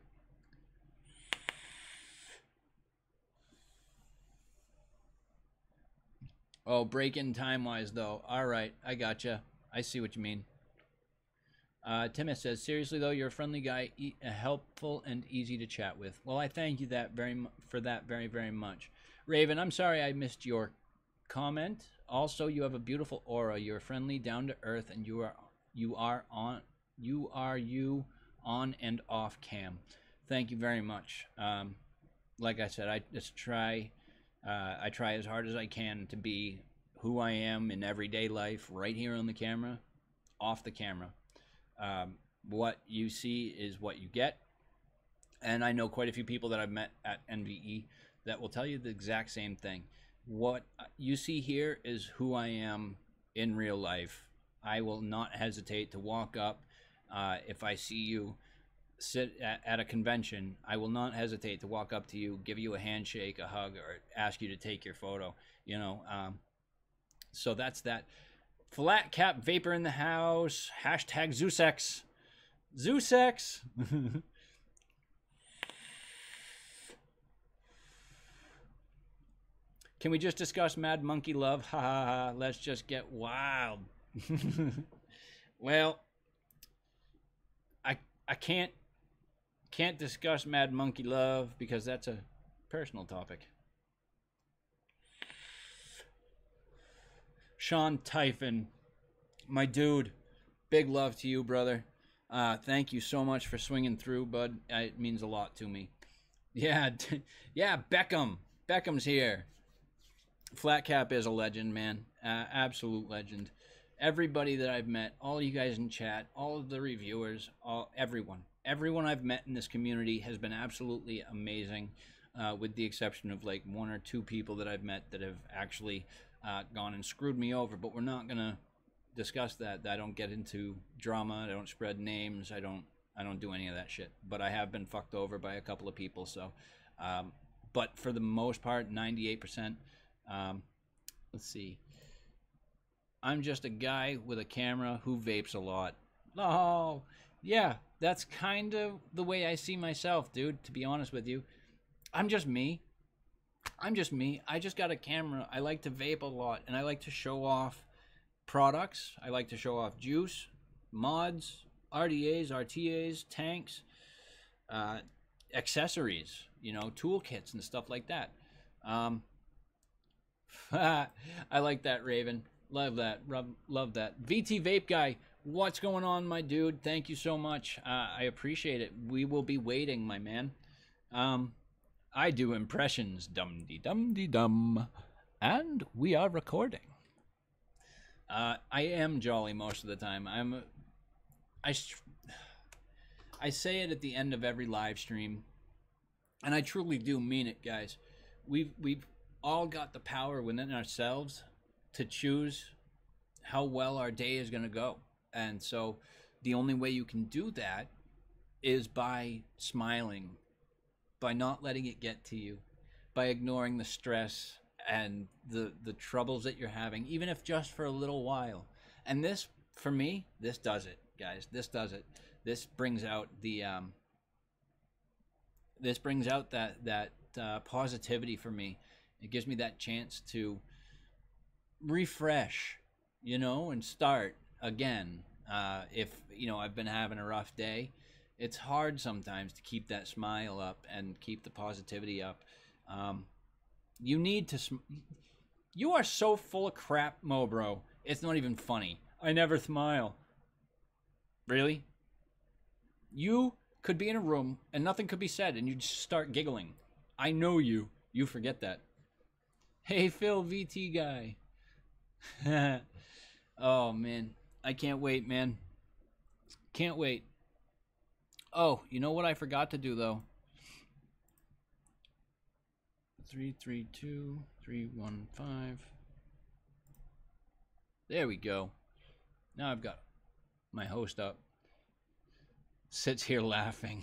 Oh, break in time-wise, though. All right, I gotcha. I see what you mean. Timmy says, seriously though, you're a friendly guy, helpful and easy to chat with. Well, I thank you for that very, very much. Raven, I'm sorry I missed your comment. Also, you have a beautiful aura. You're friendly, down to earth, and you are on and off cam. Thank you very much. Like I said, I try as hard as I can to be who I am in everyday life, right here on the camera, off the camera. What you see is what you get. And I know quite a few people that I've met at NVE that will tell you the exact same thing. What you see here is who I am in real life. I will not hesitate to walk up. If I see you sit at a convention, I will not hesitate to walk up to you, give you a handshake, a hug, or ask you to take your photo. You know, so that's that. Flat cap vapor in the house. Hashtag Zeusex. Zeusex. Can we just discuss Mad Monkey Love? Ha ha ha. Let's just get wild. Well, I can't discuss Mad Monkey Love because that's a personal topic. Sean Typhon, my dude, big love to you, brother. Thank you so much for swinging through, bud. It means a lot to me. Yeah, yeah, Beckham's here. Flat Cap is a legend, man. Absolute legend. Everybody that I've met, all you guys in chat, all of the reviewers, everyone I've met in this community has been absolutely amazing, with the exception of like 1 or 2 people that I've met that have actually gone and screwed me over. But we're not gonna discuss that. I don't get into drama. I don't spread names. I don't do any of that shit. But I have been fucked over by a couple of people. So, but for the most part, 98%. Let's see. I'm just a guy with a camera who vapes a lot. Oh, yeah, that's kind of the way I see myself, dude, to be honest with you. I'm just me. I just got a camera. I like to vape a lot, and I like to show off products. I like to show off juice, mods, RDAs, RTAs, tanks, accessories, you know, toolkits and stuff like that. I like that, Raven. Love that. Love that. VT Vape Guy, what's going on, my dude? Thank you so much. I appreciate it. We will be waiting, my man. I do impressions, dum-de-dum-de-dum. And we are recording. I am jolly most of the time. I say it at the end of every live stream, and I truly do mean it, guys. We've all got the power within ourselves to choose how well our day is going to go. And so the only way you can do that is by smiling, by not letting it get to you, by ignoring the stress and the troubles that you're having, even if just for a little while. And this, for me, this does it, guys. This does it. This brings out the that positivity for me. It gives me that chance to refresh, you know, and start again. If, you know, I've been having a rough day, it's hard sometimes to keep that smile up and keep the positivity up. You need to you are so full of crap, Mobro. It's not even funny. I never smile. Really? You could be in a room and nothing could be said and you just start giggling. I know you. You forget that. Hey, Phil, VT guy. Oh, man. I can't wait, man. Can't wait. Oh, you know what I forgot to do, though? 332 315. There we go. Now I've got my host up. Sits here laughing.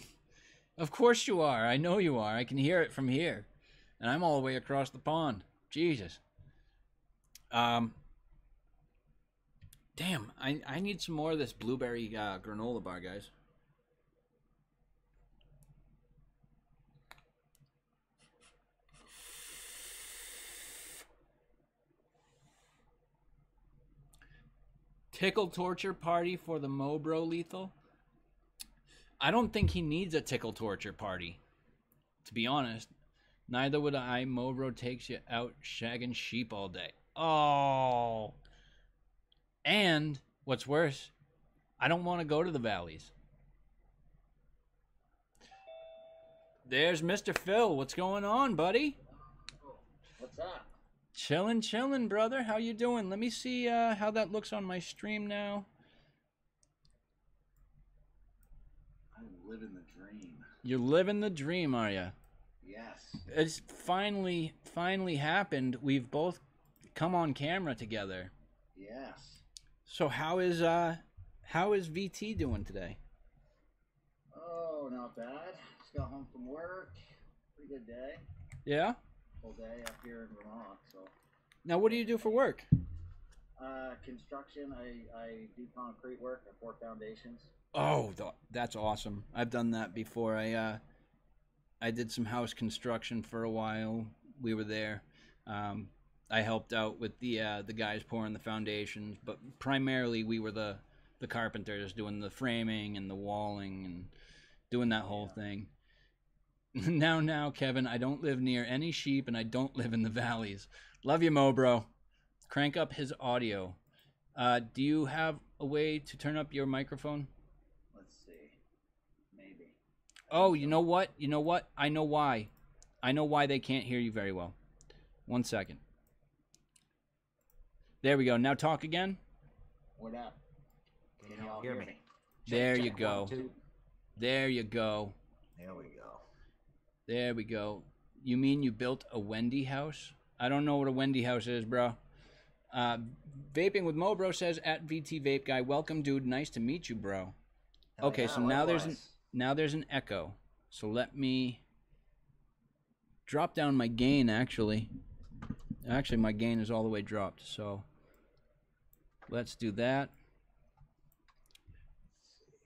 Of course you are. I know you are. I can hear it from here. And I'm all the way across the pond. Jesus. Damn, I need some more of this blueberry granola bar, guys. Tickle torture party for the Mobro Lethal? I don't think he needs a tickle torture party, to be honest. Neither would I. Mobro takes you out shagging sheep all day. Oh. And what's worse, I don't want to go to the valleys. There's Mr. Phil. What's going on, buddy? What's up? Chillin', brother. How you doing? Let me see how that looks on my stream now. I'm living the dream. You're living the dream, are you? Yes. It's finally happened. We've both come on camera together. Yes. So how is VT doing today? Oh, not bad. Just got home from work. Pretty good day. Yeah? Full day up here in Vermont. So. Now, what do you do for work? Construction. I do concrete work. I pour foundations. Oh, that's awesome. I've done that before. I did some house construction for a while. We were there. I helped out with the guys pouring the foundations, but primarily we were the carpenters doing the framing and the walling and doing that whole thing. Now, Kevin, I don't live near any sheep and I don't live in the valleys. Love you, Mo, bro. Crank up his audio. Do you have a way to turn up your microphone? Let's see. Maybe. Oh, you know what? I know why. I know why they can't hear you very well. 1 second. There we go. Now talk again. What up? Can you all hear me? There you go. 1, 2. There you go. There we go. There we go. You mean you built a Wendy house? I don't know what a Wendy house is, bro. Vaping with Mo, bro, says at VT Vape Guy. Welcome, dude. Nice to meet you, bro. Hell Okay, yeah, so likewise. now there's an echo. So let me drop down my gain. Actually, my gain is all the way dropped. So let's do that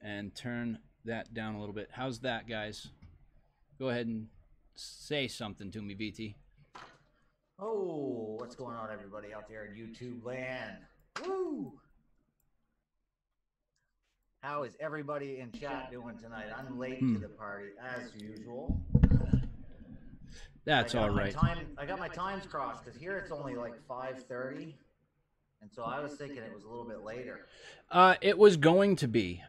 and turn that down a little bit. How's that, guys? Go ahead and say something to me, VT. Oh, what's going on, everybody out there in YouTube land? Woo! How is everybody in chat doing tonight? I'm late to the party, as usual. That's all right. I got my times crossed because here it's only like 5:30, and so I was thinking it was a little bit later. It was going to be.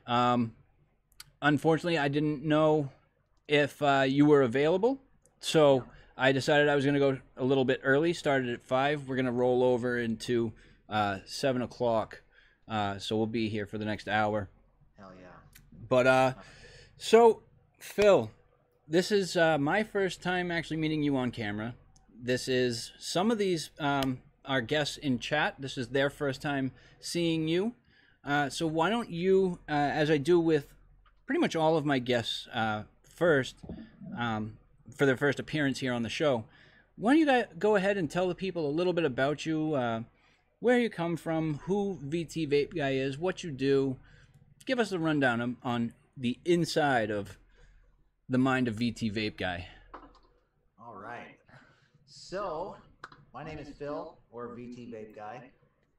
Unfortunately, I didn't know if you were available, so I decided I was going to go a little bit early. Started at 5. We're going to roll over into 7 o'clock, so we'll be here for the next hour. Hell yeah! But so Phil, this is my first time actually meeting you on camera. This is some of these our guests in chat. This is their first time seeing you. So why don't you, as I do with pretty much all of my guests first, for their first appearance here on the show, why don't you guys go ahead and tell the people a little bit about you, where you come from, who VT Vape Guy is, what you do. Give us a rundown on the inside of the mind of VT Vape Guy. All right. So, my name is Phil, or VT Vape Guy.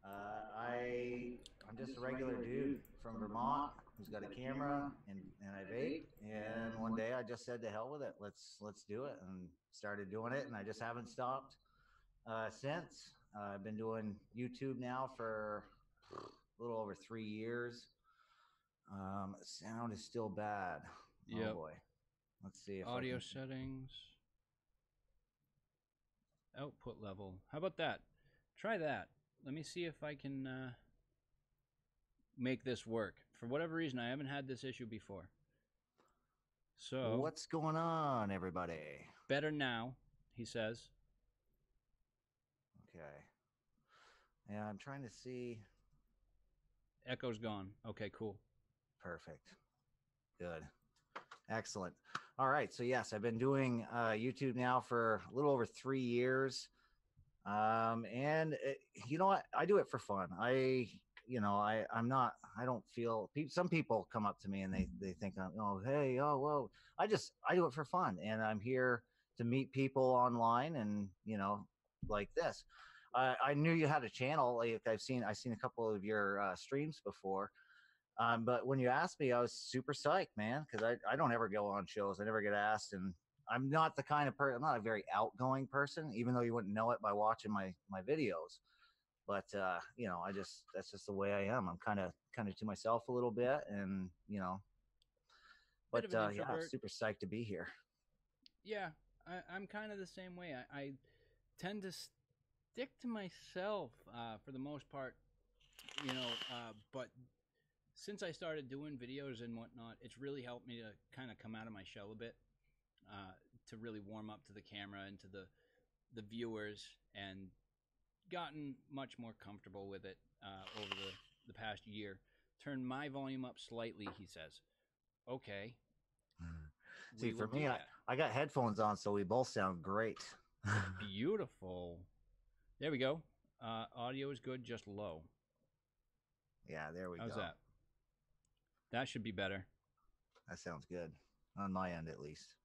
I'm just a regular dude from Vermont who's got a camera and I vape. And one day I just said to hell with it. Let's do it, and started doing it, and I just haven't stopped since. I've been doing YouTube now for a little over 3 years. Sound is still bad. Yep. Oh boy. Let's see if Audio settings, output level. How about that? Try that. Let me see if I can make this work. For whatever reason, I haven't had this issue before. So what's going on, everybody? Better now, he says. Okay. Yeah, I'm trying to see. Echo's gone. Okay, cool. Perfect. Good. Excellent. All right. So yes, I've been doing YouTube now for a little over 3 years. And you know what? I do it for fun. I don't feel, some people come up to me and they think, oh, hey, oh, whoa. I do it for fun, and I'm here to meet people online and, like this. I knew you had a channel. Like I've seen a couple of your streams before. But when you asked me, I was super psyched, man, because I don't ever go on shows. I never get asked, and I'm not the kind of person. I'm not a very outgoing person, even though you wouldn't know it by watching my videos. But you know, that's just the way I am. I'm kind of to myself a little bit, and you know, Bit but of an yeah, I'm introvert. super psyched to be here. Yeah, I'm kind of the same way. I tend to stick to myself for the most part, you know. But since I started doing videos and whatnot, it's really helped me to kind of come out of my shell a bit, to really warm up to the camera and to the viewers, and gotten much more comfortable with it over the past year. Turn my volume up slightly, he says. Okay, See, we will for do me, that. I got headphones on, so we both sound great. Beautiful. There we go. Audio is good, just low. Yeah, there we How's go. that? That should be better. That sounds good on my end, at least.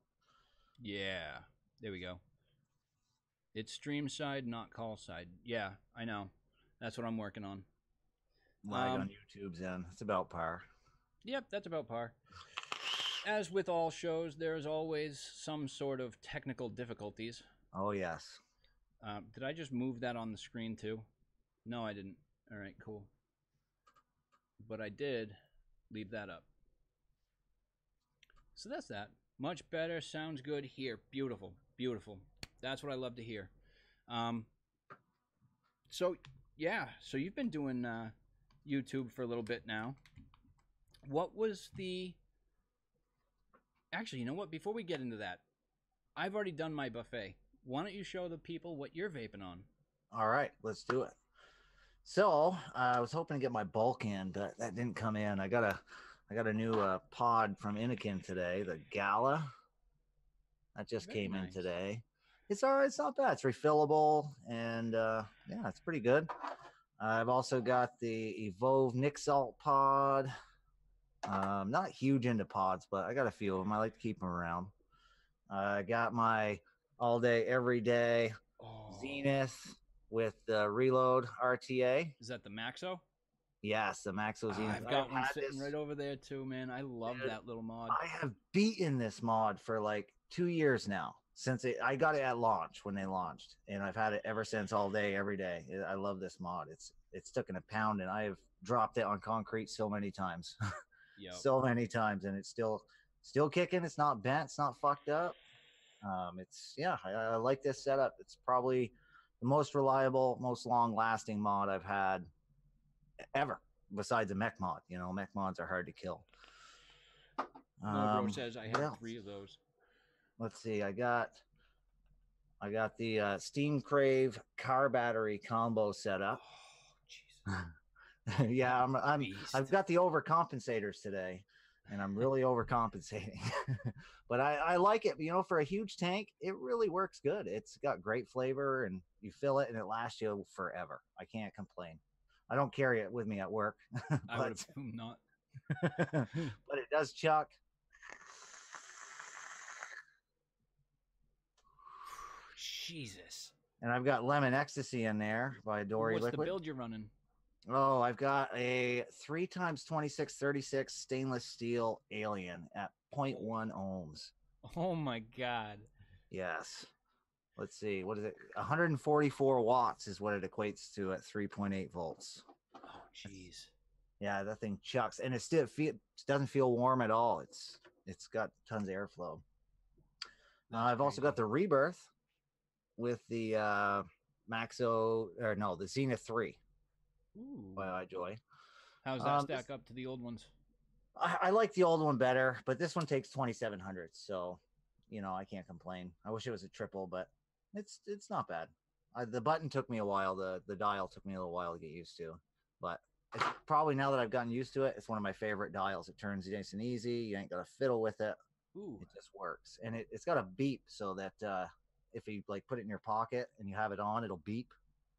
Yeah. There we go. It's stream side, not call side. Yeah, I know. That's what I'm working on. Lag on YouTube's end. It's about par. Yep, that's about par. As with all shows, there's always some sort of technical difficulties. Oh yes. Did I just move that on the screen too? No, I didn't. All right, cool. But I did leave that up. So that's that. Much better. Sounds good here. Beautiful. Beautiful. That's what I love to hear. So, yeah. So you've been doing YouTube for a little bit now. What was the... Actually, you know what? Before we get into that, I've already done my buffet. Why don't you show the people what you're vaping on? All right, let's do it. So I was hoping to get my bulk in, but that didn't come in. I got a new pod from Inikin today, the Gala. That just Very came in nice. today. It's all right. It's not bad. It's refillable, and yeah, it's pretty good. I've also got the Evolve Nick Salt pod. Not huge into pods, but I got a few of them. I like to keep them around. I got my all day, every day Zenith with the Reload RTA. Is that the Maxo? Yes, the Maxo Zenith. I've got one had sitting this, right over there too, man. I love dude, that little mod. I have beaten this mod for like 2 years now. I got it at launch when they launched, and I've had it ever since, all day, every day. I love this mod. It's taken a pound, and I have dropped it on concrete so many times, Yep. so many times, and it's still kicking. It's not bent. It's not fucked up. I like this setup. It's probably the most reliable, most long-lasting mod I've had ever, besides a mech mod. You know, mech mods are hard to kill. Nobro says I have else? 3 of those. Let's see. I got the Steam Crave car battery combo set up. Oh, Jesus. Yeah, Beast. I've got the overcompensators today, and I'm really overcompensating. But I like it. You know, for a huge tank, it really works good. It's got great flavor, and you fill it, and it lasts you forever. I can't complain. I don't carry it with me at work, I would assume not. but it does chuck. Jesus. And I've got Lemon Ecstasy in there by Dory What's Liquid. the build you're running? Oh, I've got a 3x2636 stainless steel Alien at 0.1 ohms. Oh my God. Yes. Let's see. What is it? 144 watts is what it equates to at 3.8 volts. Oh, jeez. Yeah, that thing chucks, and it doesn't feel warm at all. It's got tons of airflow. I've also got the Rebirth with the the Zenith 3 by iJoy. How's that stack up to the old ones? I like the old one better, but this one takes 2700, so you know I can't complain. I wish it was a triple, but it's not bad. The button took me a while. The dial took me a little while to get used to, but it's probably, now that I've gotten used to it, it's one of my favorite dials. It turns nice and easy. You ain't got to fiddle with it. Ooh. It just works, and it's got a beep so that if you like put it in your pocket and you have it on, it'll beep.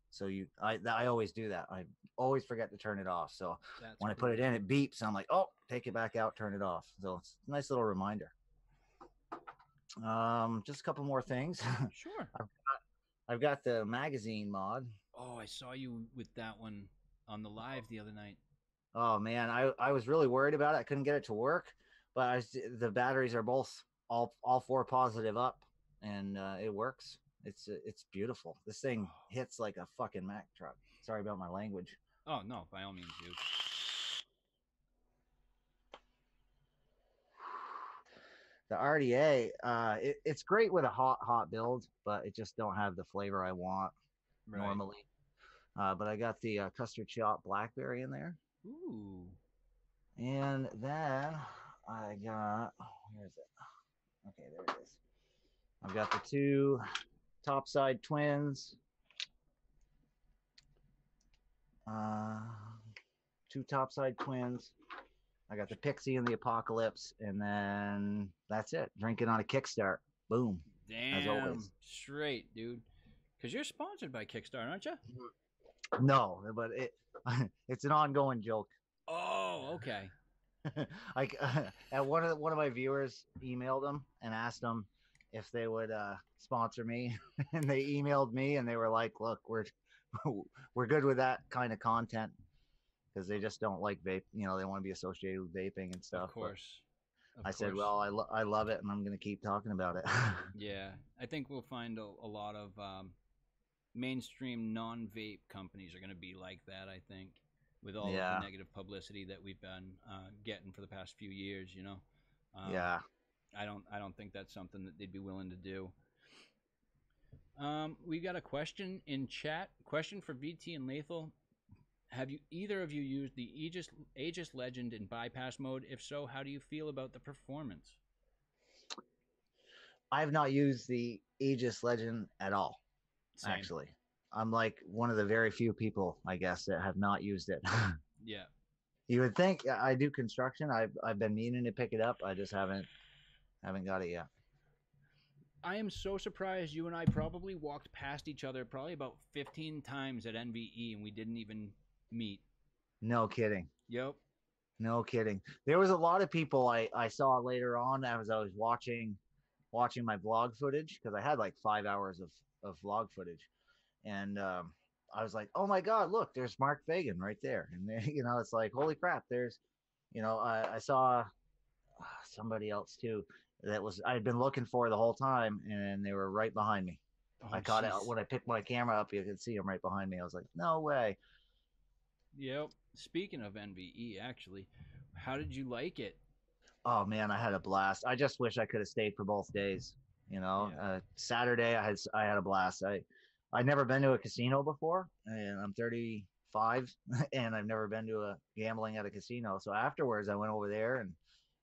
So I always do that. I always forget to turn it off. So when I put it in, it beeps. I'm like, oh, take it back out, turn it off. So it's a nice little reminder. Just a couple more things. Sure. I've got the magazine mod. Oh, I saw you with that one on the live the other night. Oh man, I was really worried about it. I couldn't get it to work, but the batteries are both all four positive up, and it works. It's beautiful. This thing hits like a fucking Mack truck. Sorry about my language. Oh no, by all means, dude. The RDA, it's great with a hot build, but it just don't have the flavor I want Right. normally. But I got the custard shop blackberry in there. Ooh. And then I got, where is it? Okay, there it is. I've got the two topside twins. Uh, two topside twins. I got the Pixie and the Apocalypse, and then that's it. Drinking on a kickstart. Boom. Damn. As always. Straight, dude. Because you're sponsored by Kickstarter, aren't you? No, but it's an ongoing joke. Oh, okay. Like at one of my viewers emailed them and asked them if they would sponsor me, and they emailed me and they were like, "Look, we're good with that kind of content because they just don't like vape. You know, they want to be associated with vaping and stuff." Of course. I said, "Well, I love it, and I'm going to keep talking about it." Yeah, I think we'll find a lot of mainstream non-vape companies are going to be like that. I think with all of the negative publicity that we've been getting for the past few years, you know. Yeah. I don't think that's something that they'd be willing to do. We got a question in chat. Question for VT and Lethal. Have you either of you used the Aegis Legend in bypass mode? If so, how do you feel about the performance? I've not used the Aegis Legend at all. Same. Actually, I'm like one of the very few people, I guess, that have not used it. Yeah. You would think I do construction. I've been meaning to pick it up. I just haven't got it yet. I am so surprised you and I probably walked past each other probably about 15 times at NVE and we didn't even meet. No kidding. Yep. No kidding. There was a lot of people I saw later on as I was watching my vlog footage, because I had like 5 hours of vlog footage, and I was like, oh my god, look, there's Mark Fagan right there, and there, you know, it's like, holy crap, there's, you know, I saw somebody else too that was I had been looking for the whole time, and they were right behind me. Oh, I caught it when I picked my camera up. You could see them right behind me. I was like, no way. Yep. Speaking of NVE, actually, how did you like it? Oh man, I had a blast. I just wish I could have stayed for both days. You know, Yeah. Saturday I had a blast. I'd never been to a casino before, and I'm 35, and I've never been to a gambling at a casino. So afterwards, I went over there and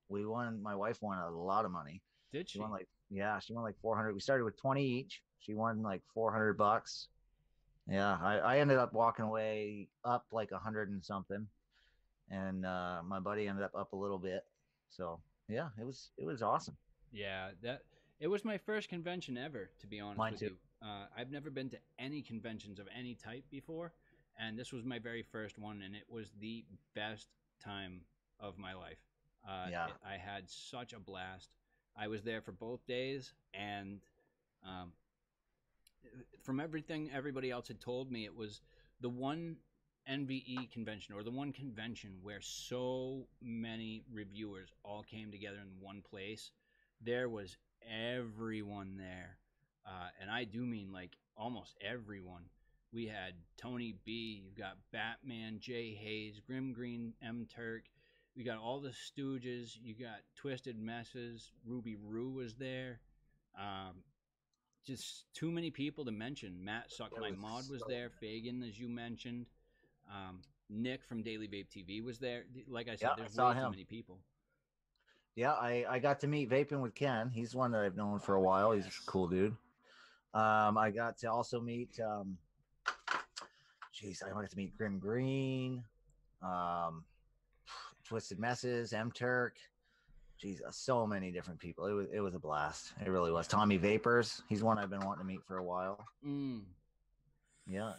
we won. My wife won a lot of money. Did She she? won like, yeah, she won like 400. We started with 20 each. She won like $400. Yeah, I ended up walking away up like 100 and something, and my buddy ended up a little bit. So yeah, it was awesome. Yeah, it was my first convention ever, to be honest Mine with too. you. I've never been to any conventions of any type before, and this was my very first one, and it was the best time of my life. Yeah. I had such a blast. I was there for both days, and um, from everything everybody else had told me, it was the one NVE convention, or the one convention where so many reviewers all came together in one place. There was everyone there, and I do mean like almost everyone. We had Tony B, you've got Batman, Jay Hayes, Grim Green, M Turk. We got all the Stooges. You got Twisted Messes. Ruby Roo was there. Um, just too many people to mention. Matt Suck My Mod was there. Fagan, as you mentioned. Nick from Daily Vape TV was there. Like I said, there's way too many people. Yeah, I got to meet Vaping with Ken. He's one that I've known for a while. He's a cool dude. I got to also meet, I got to meet Grim Green, Twisted Messes, M Turk. Jeez, so many different people. It was a blast. It really was. Tommy Vapors. He's one I've been wanting to meet for a while. Yeah.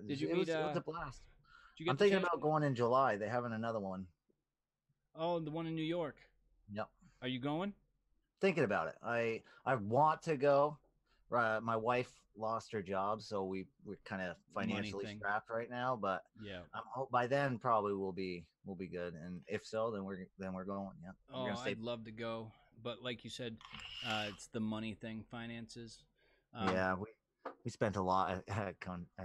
Did you it meet? Was, it was a blast. I'm thinking about going in July. They're having another one. Oh, the one in New York. Yep. Are you going? Thinking about it. I want to go, my wife lost her job, so we're kind of Money financially thing. strapped right now. But Yeah. by then probably we'll be good. And if so, then we're going. Yeah, we're Oh, gonna stay. I'd love to go, but like you said, it's the money thing, finances. Um, Yeah, we spent a lot at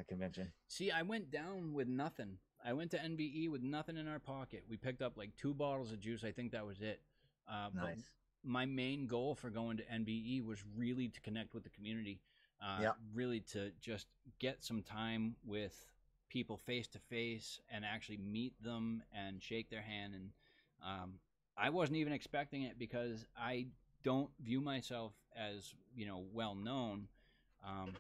convention. See, I went down with nothing. I went to NBE with nothing in our pocket. We picked up like 2 bottles of juice. I think that was it. But Nice. my main goal for going to NBE was really to connect with the community, Yeah, really to just get some time with people face to face and actually meet them and shake their hand. And I wasn't even expecting it because I don't view myself as well known. Um,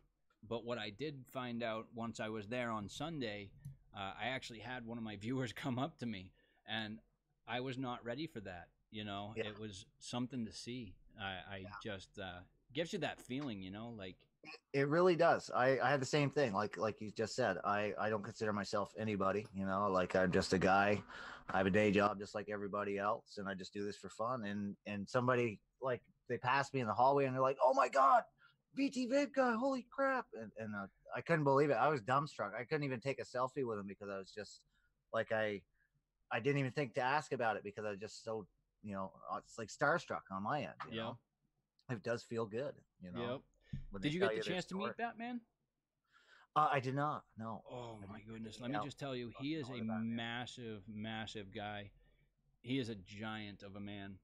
but what I did find out once I was there on Sunday, I actually had one of my viewers come up to me, and I was not ready for that. yeah. It was something to see. I just gives you that feeling, like It really does. I had the same thing. Like you just said, I don't consider myself anybody. Like I'm just a guy. I have a day job just like everybody else, and I just do this for fun. And somebody like they passed me in the hallway, and they're like, "Oh my god, VT vape guy! Holy crap!" And I couldn't believe it. I was dumbstruck. I couldn't even take a selfie with him because I was just like I didn't even think to ask about it because I was just so it's like starstruck on my end. yep, It does feel good. You know yep. when they Did you tell get the you their chance to story. meet that man? I did not. No, Oh I my didn't get goodness! to Let hang me out. just tell you, he is Know a about him. massive, massive guy. He is a giant of a man.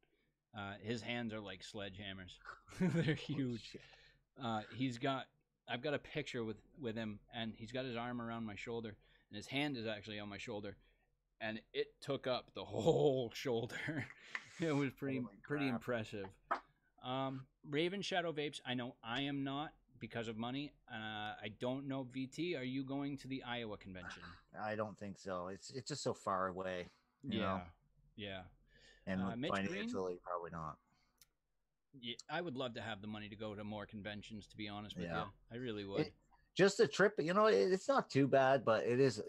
His hands are like sledgehammers. They're Holy huge. shit. He's got. I've got a picture with him, and he's got his arm around my shoulder, and his hand is actually on my shoulder, and it took up the whole shoulder. It was Holy pretty crap. impressive. Raven Shadow Vapes. I know I am not because of money. I don't know VT. Are you going to the Iowa convention? I don't think so. It's just so far away, you know, Yeah, yeah. and Mitch Green. financially probably not. Yeah, I would love to have the money to go to more conventions. To be honest with Yeah. you, I really would. It just a trip, it's not too bad, but it's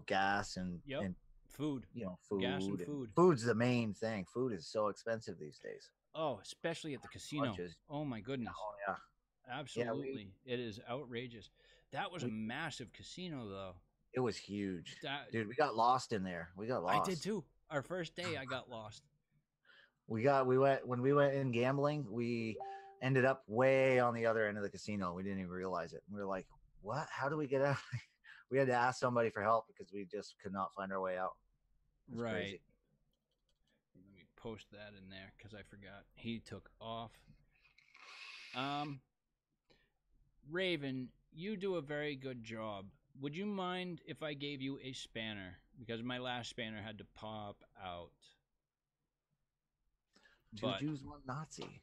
gas Yep. and Food, gas, and food, and food. food's the main thing. Food is so expensive these days. Oh, especially at the casino. Lunches. Oh my goodness. Oh yeah. Yeah, Absolutely. It is outrageous. That was a we massive casino though. it was huge. That Dude, we got lost in there. We got I did lost. too. Our first day I got lost. We went when we went in gambling, we ended up way on the other end of the casino. We didn't even realize it. We were like, what? How do we get out? We had to ask somebody for help because we just could not find our way out. It was Right. crazy. Let me post that in there because I forgot. He took off. Um, Raven, you do a very good job. Would you mind if I gave you a spanner? Because my last spanner had to pop out. Two But Jews, one Nazi.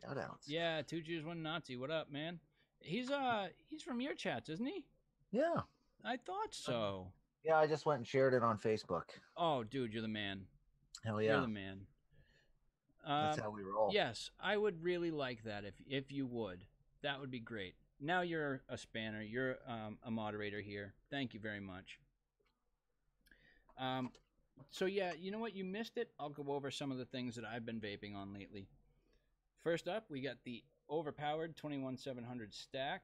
Shout outs. yeah, 2 Jews, 1 Nazi. What up, man? He's from your chats, isn't he? Yeah. I thought so. Yeah, I just went and shared it on Facebook. Oh, dude, you're the man. Hell You're yeah. the man. That's how we roll. Yes, I would really like that if you would. That would be great. Now you're a spanner. You're a moderator here. Thank you very much. So yeah, you know what? You missed it. I'll go over some of the things that I've been vaping on lately. First up, we got the overpowered 21700 stack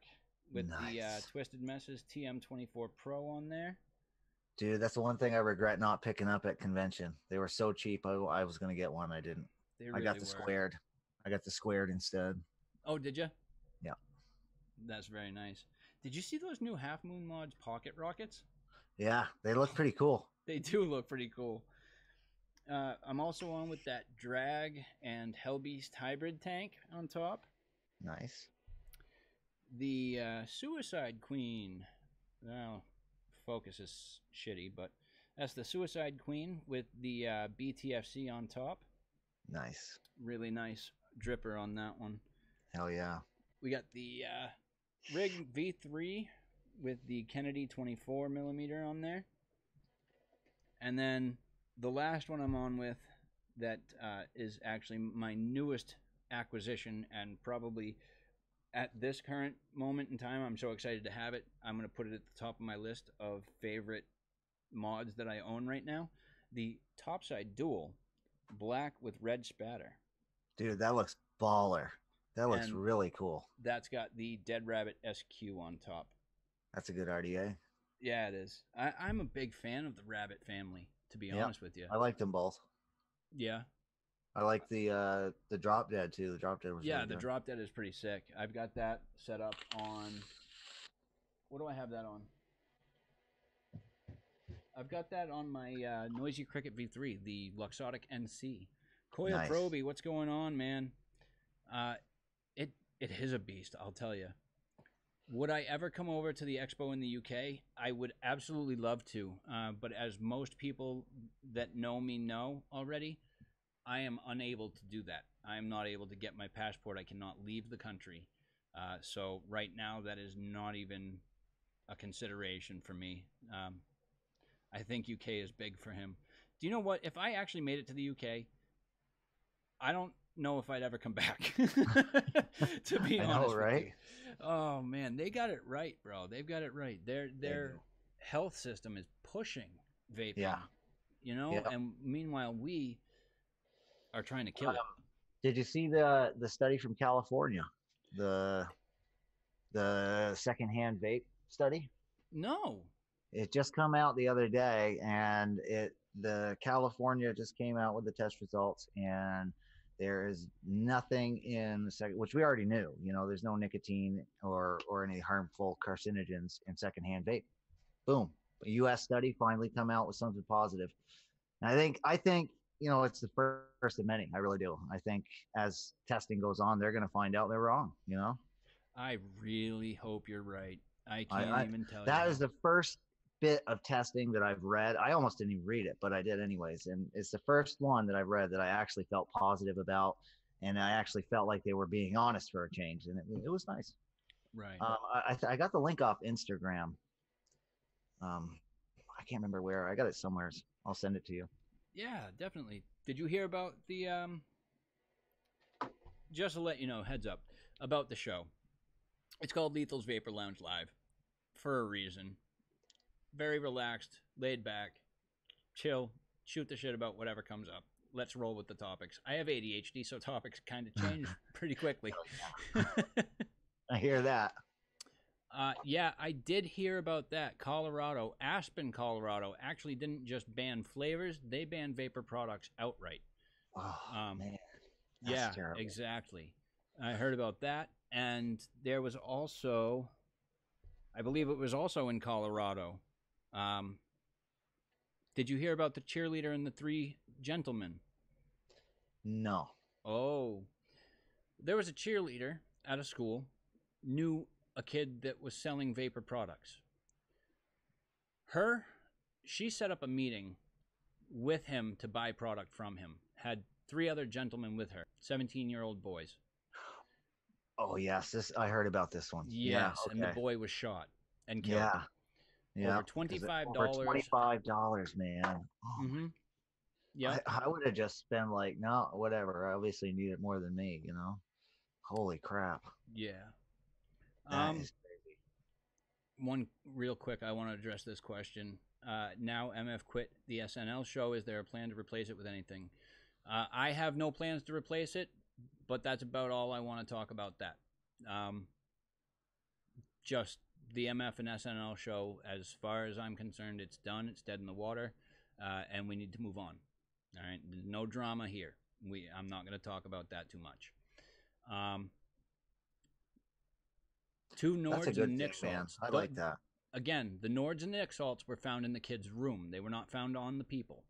with the Nice. Twisted Messes TM24 Pro on there. Dude, that's the one thing I regret not picking up at convention. They were so cheap. I was going to get one. I didn't. They I really got the were. squared. I got the squared instead. Oh, did you? Yeah. That's very nice. Did you see those new Half Moon Mods pocket rockets? Yeah, they look pretty cool. They do look pretty cool. I'm also on with that Drag and Hellbeast hybrid tank on top. Nice. The Suicide Queen. Well, focus is shitty, but that's the Suicide Queen with the BTFC on top. Nice. Really nice dripper on that one. Hell yeah. We got the Rig V3 with the Kennedy 24 millimeter on there. And then the last one I'm on with that is actually my newest acquisition, and probably at this current moment in time, I'm so excited to have it. I'm going to put it at the top of my list of favorite mods that I own right now. The Topside Dual, black with red spatter. Dude, that looks baller. That looks And really cool. that's got the Dead Rabbit SQ on top. That's a good RDA. Yeah, it is. I'm a big fan of the Rabbit family, to be Yep. honest with you. I liked them both. Yeah. I like the Drop Dead too. The Drop Dead was Yeah, really the good. Drop Dead is pretty sick. I've got that set up on. What do I have that on? I've got that on my Noisy Cricket V3, the Luxottic NC. Coil Nice. Proby, what's going on, man? Uh, it is a beast, I'll tell you. Would I ever come over to the expo in the UK? I would absolutely love to. But as most people that know me know already, I am unable to do that. I am not able to get my passport. I cannot leave the country. So right now, that is not even a consideration for me. I think UK is big for him. Do you know what? If I actually made it to the UK, I don't know if I'd ever come back. To be I honest know, right? with you. Oh man, they got it right, bro. They've got it right. Their health system is pushing vaping. Yeah. You know, Yep. and meanwhile we are trying to kill it. Did you see the study from California? The secondhand vape study? No. It just come out the other day, and the California just came out with the test results, and there is nothing in the second, which we already knew. You know, there's no nicotine or any harmful carcinogens in secondhand vape. Boom, a U.S. study finally come out with something positive. And I think you know it's the first of many. I really do. I think as testing goes on, they're going to find out they're wrong. You know. I really hope you're right. I I, can't I even tell you. that is the first bit of testing that I've read. I almost didn't even read it, but I did anyways. And it's the first one that I've read that I actually felt positive about, and I actually felt like they were being honest for a change, and it was nice. Right. I got the link off Instagram. I can't remember where. I got it somewhere. I'll send it to you. Yeah, definitely. Did you hear about the just to let you know, heads up, about the show. It's called Lethal's Vapor Lounge Live for a reason. Very relaxed, laid back, chill, shoot the shit about whatever comes up. Let's roll with the topics. I have ADHD, so topics kind of change pretty quickly. I hear that. Yeah, I did hear about that. Colorado, Aspen, Colorado, actually didn't just ban flavors; they banned vapor products outright. Oh man, yeah, terrible. Exactly. I heard about that, and there was also, I believe it was also in Colorado. Did you hear about the cheerleader and the three gentlemen? No. Oh, there was a cheerleader at a school, knew a kid that was selling vapor products. She set up a meeting with him to buy product from him. Had three other gentlemen with her, 17-year-old boys. Oh yes, I heard about this one. Yes, yeah, okay. And the boy was shot and killed. Yeah. Over $25. Over $25, man. Oh, mm-hmm. Yeah. I would have just been like, no, whatever. I obviously need it more than me, you know. Holy crap. Yeah. That is crazy. One real quick, I want to address this question. Now MF quit the SNL show. Is there a plan to replace it with anything? I have no plans to replace it, but that's about all I want to talk about that. Just the MF and SNL show, as far as I'm concerned, it's done. It's dead in the water, and we need to move on. All right, no drama here. I'm not going to talk about that too much. Two Nords and Nick salts. I like that. Again, the Nords and Nick salts were found in the kid's room. They were not found on the people.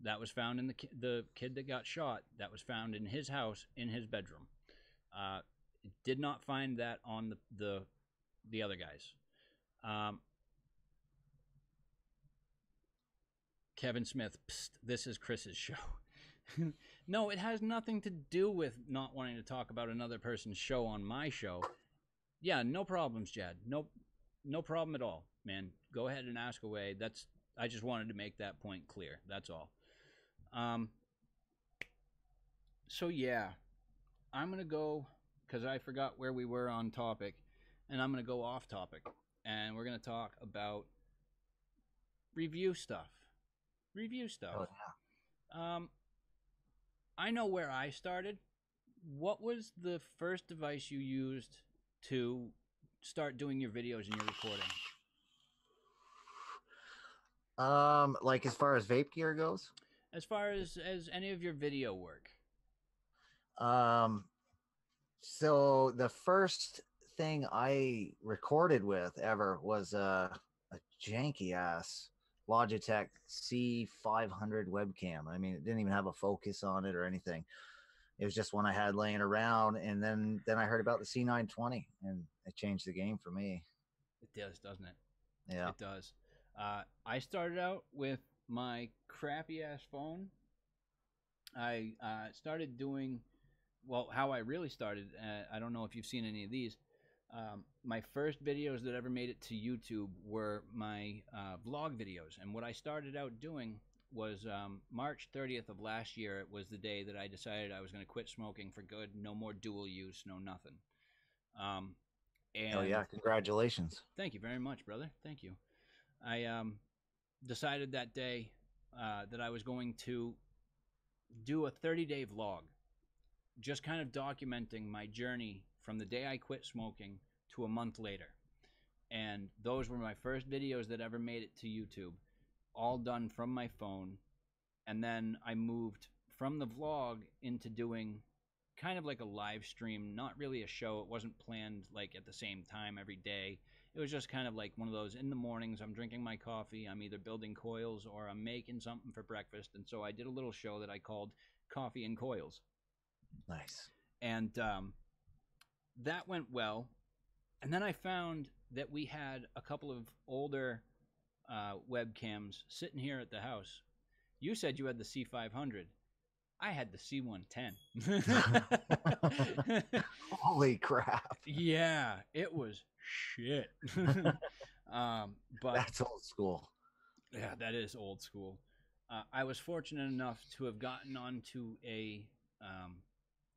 That was found in the kid that got shot. That was found in his house, in his bedroom. Did not find that on the other guys. Kevin Smith, psst, this is Chris's show. No, it has nothing to do with not wanting to talk about another person's show on my show. Yeah, no problems, Jad. No problem at all, man. Go ahead and ask away. I just wanted to make that point clear. That's all. So yeah, I'm gonna go because I forgot where we were on topic, and I'm gonna go off topic, and we're gonna talk about review stuff. Oh, yeah. I know where I started what was the first device you used to start doing your videos and your recording? Like as far as vape gear goes, As far as any of your video work? um, so the first thing I recorded with ever was a janky ass Logitech C500 webcam. I mean, it didn't even have a focus on it or anything. It was just one I had laying around, and then I heard about the C920, and it changed the game for me. It does, doesn't it? Yeah, It does. I started out with my crappy ass phone. I started doing, well, how I really started. I don't know if you've seen any of these. My first videos that ever made it to YouTube were my vlog videos. And what I started out doing was March 30th of last year. It was the day that I decided I was going to quit smoking for good. No more dual use, no nothing. Um, hell and yeah! Congratulations. thank you very much, brother. Thank you. I decided that day that I was going to do a 30-day vlog, just kind of documenting my journey from the day I quit smoking to a month later. And those were my first videos that ever made it to YouTube, all done from my phone. And then I moved from the vlog into doing kind of like a live stream, not really a show. It wasn't planned like at the same time every day. It was just kind of like one of those in the mornings, I'm drinking my coffee, I'm either building coils or I'm making something for breakfast. And so I did a little show that I called Coffee and Coils. Nice. And that went well. And then I found that we had a couple of older webcams sitting here at the house. You said you had the C500. I had the C110. Holy crap. Yeah, it was shit. But That's old school. yeah, that is old school. I was fortunate enough to have gotten onto a.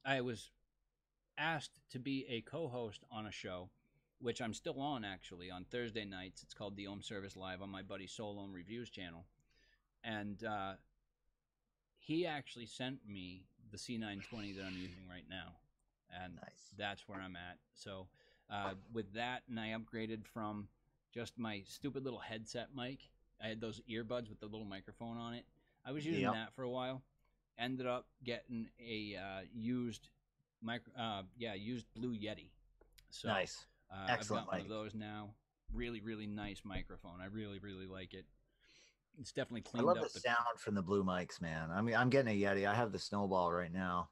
I was asked to be a co-host on a show, which I'm still on actually on Thursday nights. It's called the Ohm Service Live on my buddy Soul Ohm Reviews channel, and he actually sent me the C920 that I'm using right now, and Nice. that's where I'm at. So with that, and I upgraded from just my stupid little headset mic. I had those earbuds with the little microphone on it. I was using Yep. that for a while. Ended up getting a used used Blue Yeti. So Nice. I've Excellent got one of mic. those now. Really, really nice microphone. I really, really like it. It's definitely I cleaned love up the sound from the blue mics, man. I mean, I'm getting a Yeti. I have the Snowball right now,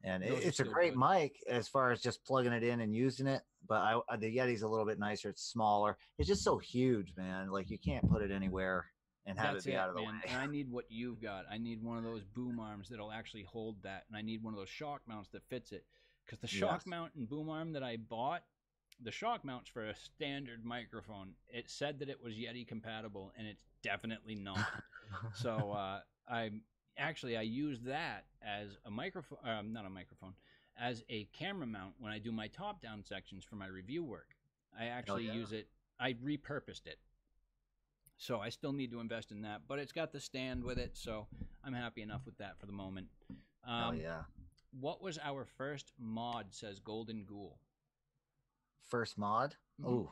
and Those are it's a still great good. mic as far as just plugging it in and using it. But the Yeti's a little bit nicer. It's smaller. It's just so huge, man. Like you can't put it anywhere and have That's it be it, out of the way. man. And I need what you've got. I need one of those boom arms that'll actually hold that, and I need one of those shock mounts that fits it. Because the shock Yes. mount and boom arm that I bought, the shock mounts for a standard microphone, it said that it was Yeti compatible, and it's definitely not. So I use that as a microphone, not a microphone, as a camera mount when I do my top down sections for my review work. I actually yeah. use it. I repurposed it. So I still need to invest in that, but it's got the stand with it, so I'm happy enough with that for the moment. Hell yeah. What was our first mod, says Golden Ghoul? First mod. Mhm.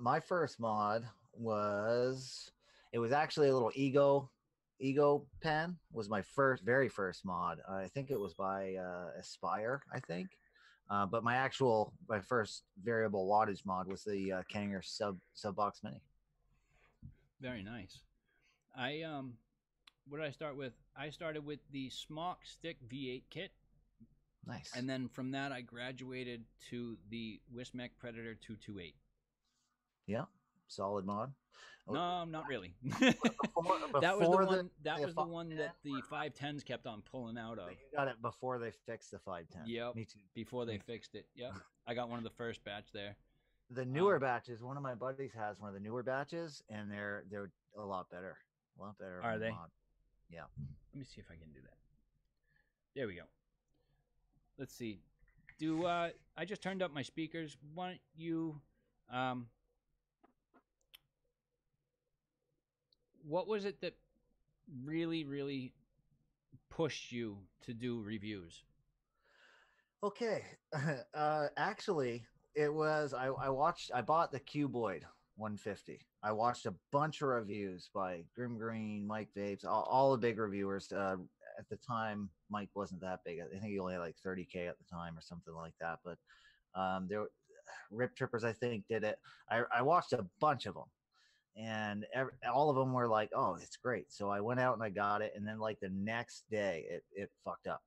My first mod was it was actually a little ego pen was my very first mod. I think it was by Aspire, I think. But my first variable wattage mod was the Kanger sub box mini. Very nice. I what did I start with? I started with the Smock Stick V8 kit, Nice. and then from that I graduated to the Wismec Predator 228. Yeah, solid mod. No, not really. Before That was the the one. That the was the one that the 510s kept on pulling out of. You got it before they fixed the 510. Yep. Me too. Before they Me too. fixed it. Yep. I got one of the first batch there. The newer batches, one of my buddies has one of the newer batches, and they're a lot better. A lot better. Are they? Mod. Yeah. Let me see if I can do that. There we go. Let's see. Do I just turned up my speakers? Why don't you what was it that really, really pushed you to do reviews? Okay. Actually, it was I bought the Cuboid 150. I watched a bunch of reviews by Grim Green, Mike Vapes, all the big reviewers. At the time, Mike wasn't that big. I think he only had like 30K at the time or something like that. But there, Rip Trippers, I think, did it. I watched a bunch of them, and all of them were like, "Oh, it's great." So I went out and I got it, and then like the next day, it fucked up.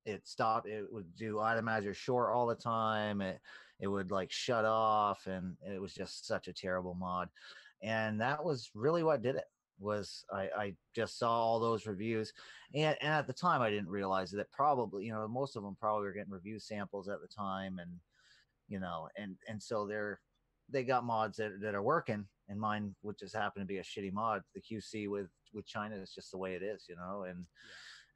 It stopped. It would do atomizer short all the time. It would like shut off, and it was just such a terrible mod. And that was really what did it. Was I just saw all those reviews, and at the time I didn't realize that probably, most of them probably were getting review samples at the time, and and so they got mods that are working, and mine would just happen to be a shitty mod. The QC with China is just the way it is, and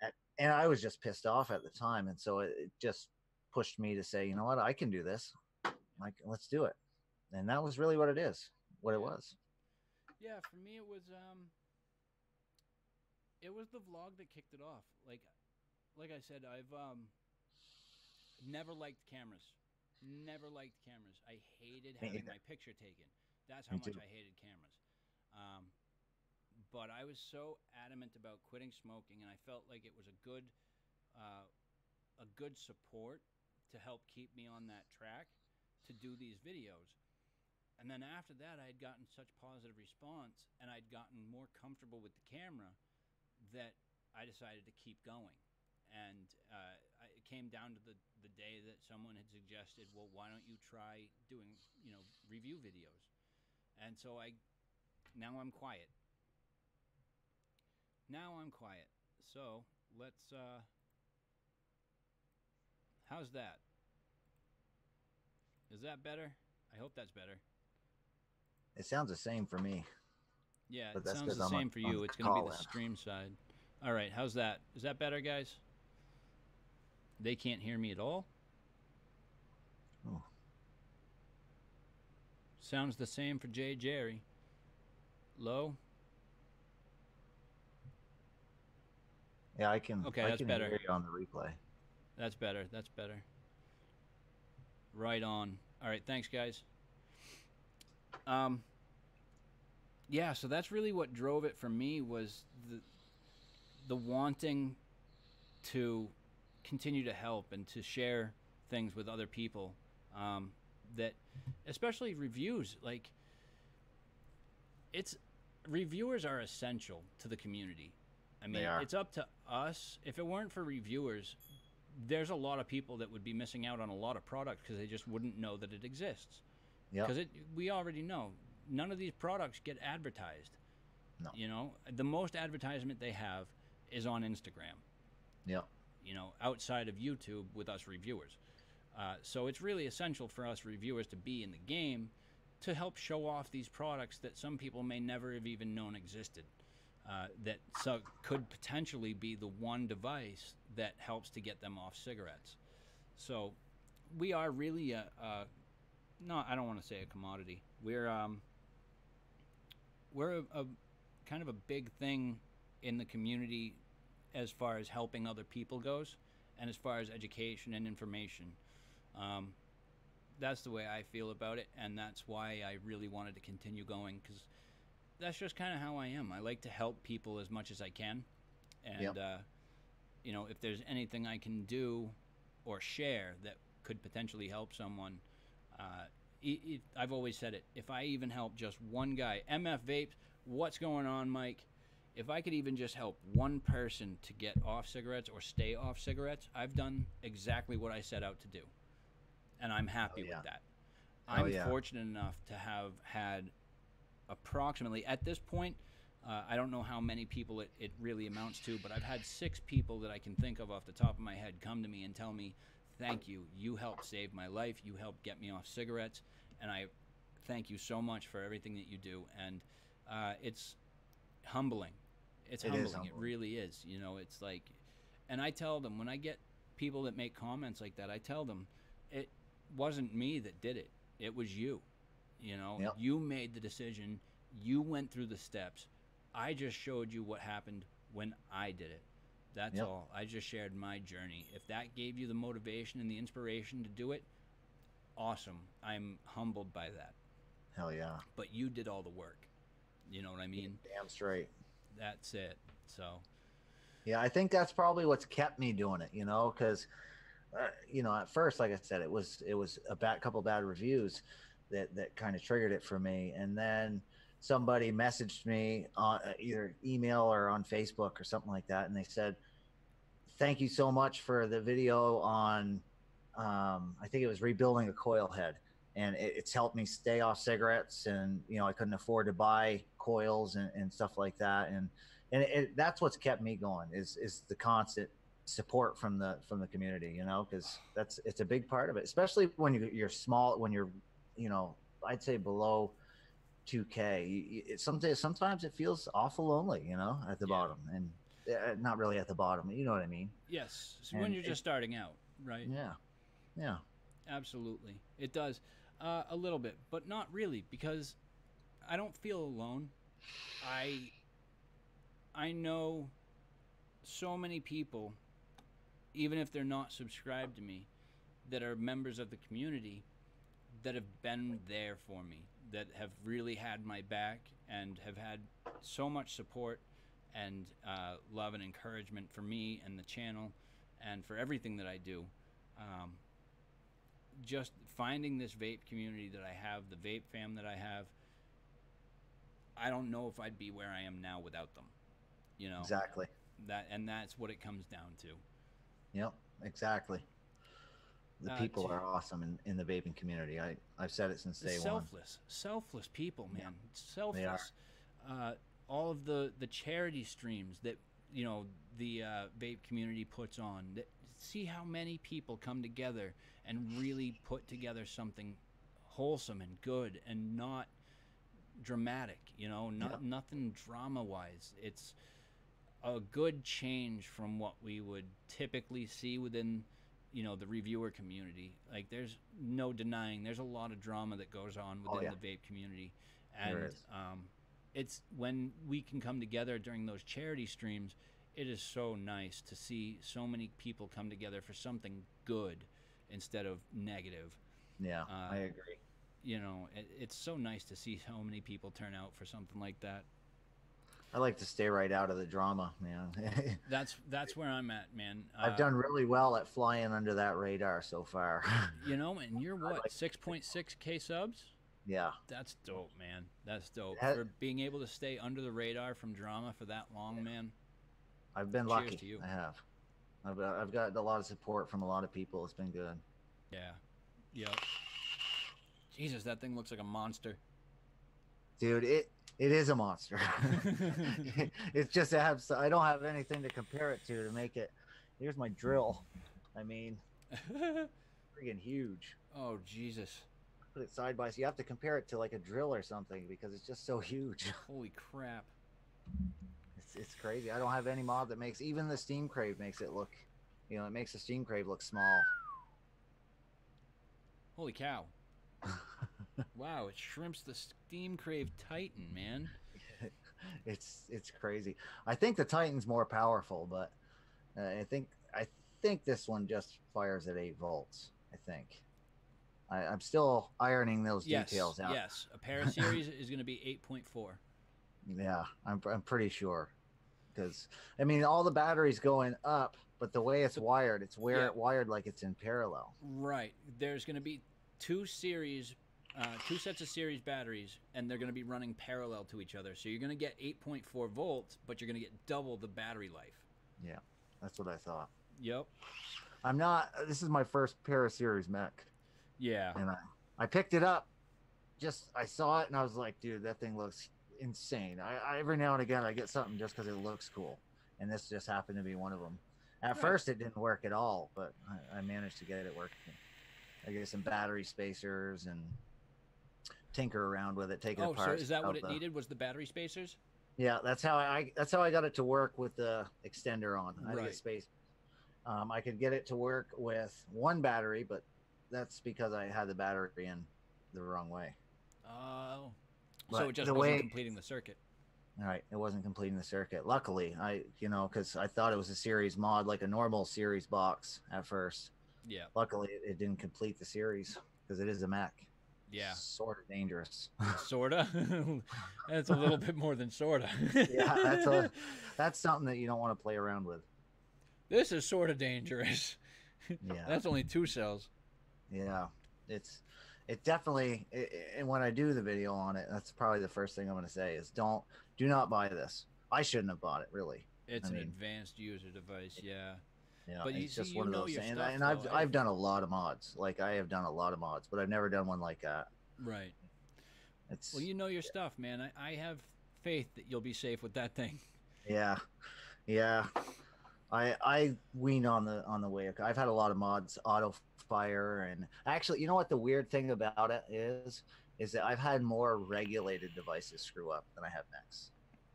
Yeah. and I was just pissed off at the time, and so it just pushed me to say, you know what, I can do this. Like, let's do it. And that was really what it is, what it Yeah. was. Yeah, for me it was the vlog that kicked it off. Like I said, I've never liked cameras. Never liked cameras. I hated Me having either. my picture taken. That's how Me much too. I hated cameras. Um, but I was so adamant about quitting smoking, and I felt like it was uh, a good support to help keep me on that track to do these videos. And then after that, I had gotten such positive response, and I'd gotten more comfortable with the camera that I decided to keep going. And it came down to the day that someone had suggested, well, why don't you try doing, review videos? And so now I'm quiet. Now I'm quiet. So let's, how's that? Is that better? I hope that's better. It sounds the same for me, Yeah, but it that's sounds because the I'm same for on you. the It's going to be call the in. stream side. All right, how's that? Is that better, guys? They can't hear me at all? Oh. Sounds the same for Jay Jerry. Low? Yeah, I can Okay, I that's can better. hear you on the replay. That's better. That's better. Right on. All right, thanks, guys. Um, yeah, so that's really what drove it for me was the wanting to continue to help and to share things with other people. That, especially reviews, like it's reviewers are essential to the community. I They mean, are. it's up to us. If it weren't for reviewers, there's a lot of people that would be missing out on a lot of product because they just wouldn't know that it exists. Yep. Because we already know none of these products get advertised. No. The most advertisement they have is on Instagram. Yep. Outside of YouTube with us reviewers. So it's really essential for us reviewers to be in the game to help show off these products that some people may never have even known existed. That could potentially be the one device that helps to get them off cigarettes. So we are really no, I don't want to say a commodity. We're a kind of a big thing in the community as far as helping other people goes, and as far as education and information. Um, that's the way I feel about it, and that's why I really wanted to continue going, because that's just kind of how I am. I like to help people as much as I can, and Yep. if there's anything I can do or share that could potentially help someone, uh, I've always said it. If I even help just one guy, MF Vapes, what's going on, Mike? If I could even just help one person to get off cigarettes or stay off cigarettes, I've done exactly what I set out to do. And I'm happy Oh, yeah. with that. Oh, I'm yeah. fortunate enough to have had approximately, at this point, I don't know how many people it really amounts to, but I've had 6 people that I can think of off the top of my head come to me and tell me, thank you. You helped save my life. You helped get me off cigarettes. And I thank you so much for everything that you do. And it's humbling. It's It humbling. is humbling. It really is. It's like, and I tell them when I get people that make comments like that, I tell them it wasn't me that did it. It was you. Yep. You made the decision. You went through the steps. I just showed you what happened when I did it. That's Yep. all. I just shared my journey. If that gave you the motivation and the inspiration to do it, awesome. I'm humbled by that. Hell yeah. But you did all the work. You know what I mean? Damn straight. That's it. So, Yeah, I think that's probably what's kept me doing it, because at first, like I said, it was a couple bad reviews that kind of triggered it for me, and then somebody messaged me on either email or on Facebook or something like that, and they said, "Thank you so much for the video on, I think it was rebuilding a coil head, and it's helped me stay off cigarettes, and I couldn't afford to buy coils and stuff like that, and that's what's kept me going is the constant support from the community, because it's a big part of it, especially when you're small, when you're, I'd say below 2K. Sometimes it feels awful lonely, at the yeah. bottom, and not really at the bottom, you know what I mean? Yes. So when And you're just starting out, right? yeah, yeah, Absolutely. It does. A little bit, but not really, because I don't feel alone. I know so many people, even if they're not subscribed to me, that are members of the community that have been there for me, that have really had my back and have had so much support and love and encouragement for me and the channel and for everything that I do. Just finding this vape community that I have, the vape fam that I have, I don't know if I'd be where I am now without them. exactly. That's what it comes down to. Yep, exactly. The people are awesome in the vaping community. I've said it since day one. Selfless people, man. Yeah, Selfless. they are. All of the charity streams that the vape community puts on. See how many people come together and really put together something wholesome and good and not dramatic. Nothing drama wise. It's a good change from what we would typically see within the reviewer community. Like, there's no denying there's a lot of drama that goes on within the vape community, and There is. it's when we can come together during those charity streams, it is so nice to see so many people come together for something good instead of negative. Yeah, I agree. It's so nice to see so many people turn out for something like that. I like to stay right out of the drama, man. That's where I'm at, man. I've done really well at flying under that radar so far. And you're what, 6.6K subs? Yeah. That's dope, man. That's dope. That- For being able to stay under the radar from drama for that long, man. I've been Cheers lucky. to you. I have. I've got a lot of support from a lot of people. It's been good. Yeah. Yep. Jesus, that thing looks like a monster. Dude, it is a monster. It's just I don't have anything to compare it to make it. Here's my drill. I mean, friggin' huge. Oh, Jesus. Put it side by side. You have to compare it to like a drill or something because it's just so huge. Holy crap. It's crazy. I don't have any mod that makes, even the Steam Crave makes it look, it makes the Steam Crave look small. Holy cow. Wow, it shrimps the Steam Crave Titan, man. It's crazy. I think the Titan's more powerful, but I think this one just fires at 8 volts. I think. I'm still ironing those details out. Yes, a Paraseries is going to be 8.4. Yeah, I'm pretty sure, because I mean all the batteries going up, but the way it's wired, it's wired like it's in parallel. Right. There's going to be two sets of series batteries, and they're going to be running parallel to each other. So you're going to get 8.4 volts, but you're going to get double the battery life. Yeah, that's what I thought. Yep. This is my first Paraseries mech. Yeah. And I picked it up. I saw it and I was like, dude, that thing looks insane. I every now and again I get something just because it looks cool, and this just happened to be one of them. At first it didn't work at all, but I managed to get it working. I get some battery spacers and tinker around with it, take it apart. So is that what it needed? Was the battery spacers? Yeah, that's how I got it to work with the extender on. I had to get space. I could get it to work with one battery, but that's because I had the battery in the wrong way. Oh. But So it just wasn't completing the circuit. All right, it wasn't completing the circuit. Luckily, because I thought it was a series mod, like a normal series box at first. Yeah. Luckily, it didn't complete the series because it is a mech. Yeah. Sort of dangerous. Sorta. That's a little bit more than sorta. Yeah, that's something that you don't want to play around with. This is sorta dangerous. Yeah, That's only 2 cells. yeah, it definitely. And when I do the video on it, that's probably the first thing I'm going to say is do not buy this. I shouldn't have bought it, really. It's I an mean, advanced user device, yeah. yeah, But you it's see, just you one of know those your things. stuff, And though. I've done a lot of mods. Like I have done a lot of mods, but I've never done one like that. Right. Well, It's you know your stuff, man. I have faith that you'll be safe with that thing. yeah, yeah. I wean on the way. I've had a lot of mods, auto fire, and actually, you know what the weird thing about it is that I've had more regulated devices screw up than I have mechs.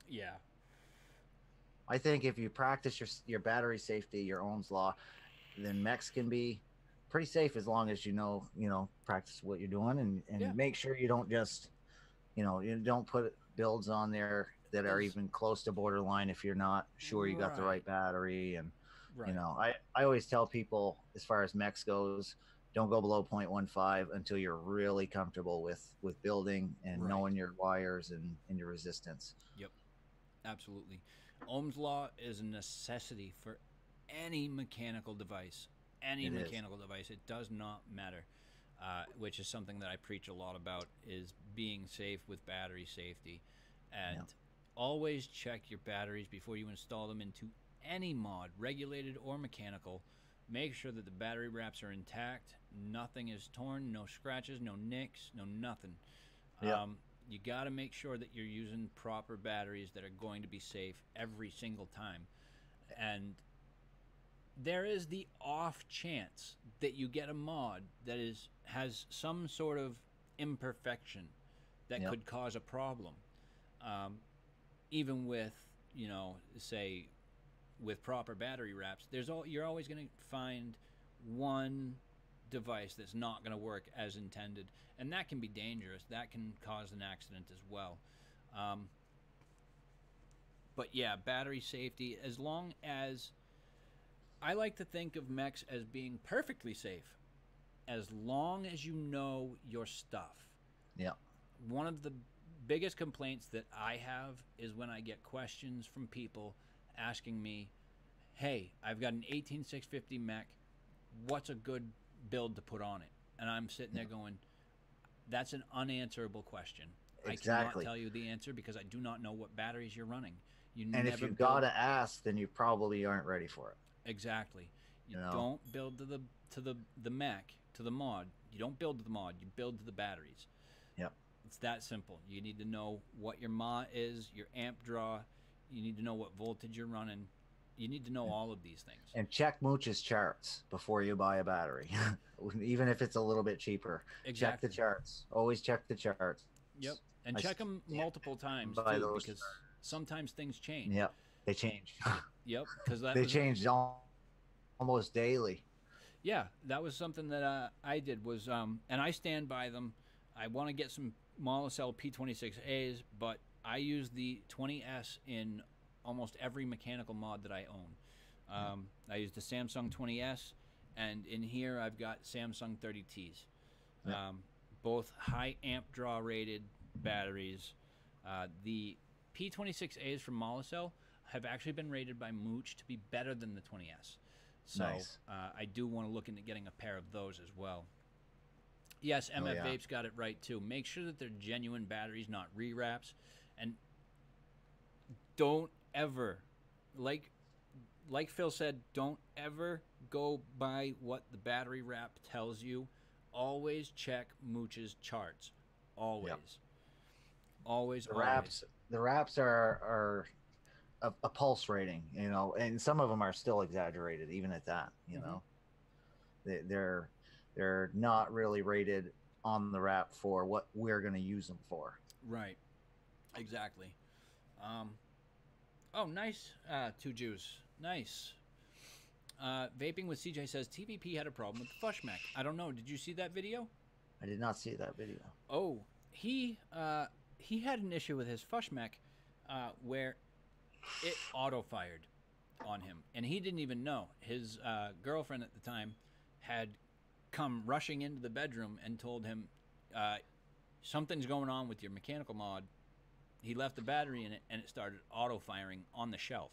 Yeah. I think if you practice your battery safety, your Ohm's law, then mechs can be pretty safe as long as practice what you're doing Yeah. and make sure you don't just you don't put builds on there that are As even close to borderline if you're not sure you got the right. right battery. And Right. I always tell people, as far as mechs goes, don't go below 0.15 until you're really comfortable with building and Right. knowing your wires and your resistance. Yep. Absolutely. Ohm's law is a necessity for any mechanical device. Any It is. mechanical device. It does not matter. Which is something that I preach a lot about, is being safe with battery safety. And always check your batteries before you install them into any mod, regulated or mechanical. Make sure that the battery wraps are intact. Nothing is torn, no scratches, no nicks, no nothing. Yeah. You got to make sure that you're using proper batteries that are going to be safe every single time. And there is the off chance that you get a mod that has some sort of imperfection that could cause a problem. Even with, say, with proper battery wraps, you're always going to find one device that's not going to work as intended, and that can be dangerous. That can cause an accident as well. But yeah, battery safety, as long as I like to think of mechs as being perfectly safe, as long as you know your stuff. Yeah. One of the biggest complaints that I have is when I get questions from people asking me, hey, I've got an 18650 mech, what's a good build to put on it? And I'm sitting there going, that's an unanswerable question. Exactly. I cannot tell you the answer because I do not know what batteries you're running. And if you gotta ask, then you probably aren't ready for it. Exactly. You don't build to the mech, to the mod. You don't build to the mod. You build to the batteries. Yep. It's that simple. You need to know what your mod is, your amp draw. You need to know what voltage you're running. You need to know all of these things. And check Mooch's charts before you buy a battery, even if it's a little bit cheaper. Exactly. Check the charts. Always check the charts. Yep. And check them multiple times too, because sometimes things change. Yep. They change. Yep. Because they changed almost daily. Yeah, that was something that I did was, and I stand by them. I want to get some Molicel P26As, but I use the 20S in almost every mechanical mod that I own. I use the Samsung 20S, and in here I've got Samsung 30Ts. Both high amp draw rated batteries. The P26As from Molicel have actually been rated by Mooch to be better than the 20S. So nice. I do want to look into getting a pair of those as well. Yes, MF Vape's got it right too. Make sure that they're genuine batteries, not rewraps. And don't ever, like Phil said, don't ever go by what the battery wrap tells you. Always check Mooch's charts. Always. Yep. Always. The wraps are a pulse rating, and some of them are still exaggerated, even at that. They're not really rated on the wrap for what we're going to use them for. Right. Exactly. Oh, nice. 2 Jews. Nice. Vaping with CJ says TVP had a problem with the Fush Mech. I don't know. Did you see that video? I did not see that video. Oh, he had an issue with his Fush Mech. where it auto-fired on him, and he didn't even know. His girlfriend at the time had come rushing into the bedroom and told him, something's going on with your mechanical mod. He left the battery in it, and it started auto-firing on the shelf.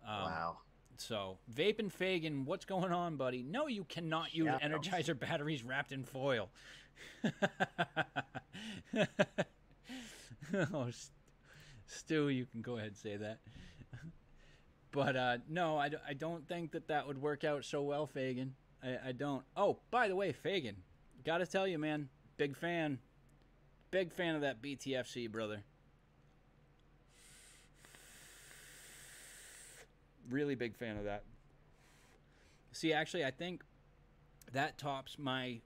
Wow. So, Vapin' Fagin, what's going on, buddy? No, you cannot use Energizer batteries wrapped in foil. Oh, Stu, you can go ahead and say that. But, no, I don't think that would work out so well, Fagin. I don't. Oh, by the way, Fagin, gotta tell you, man, big fan. Big fan of that BTFC, brother. Really big fan of that. See, actually, I think that tops my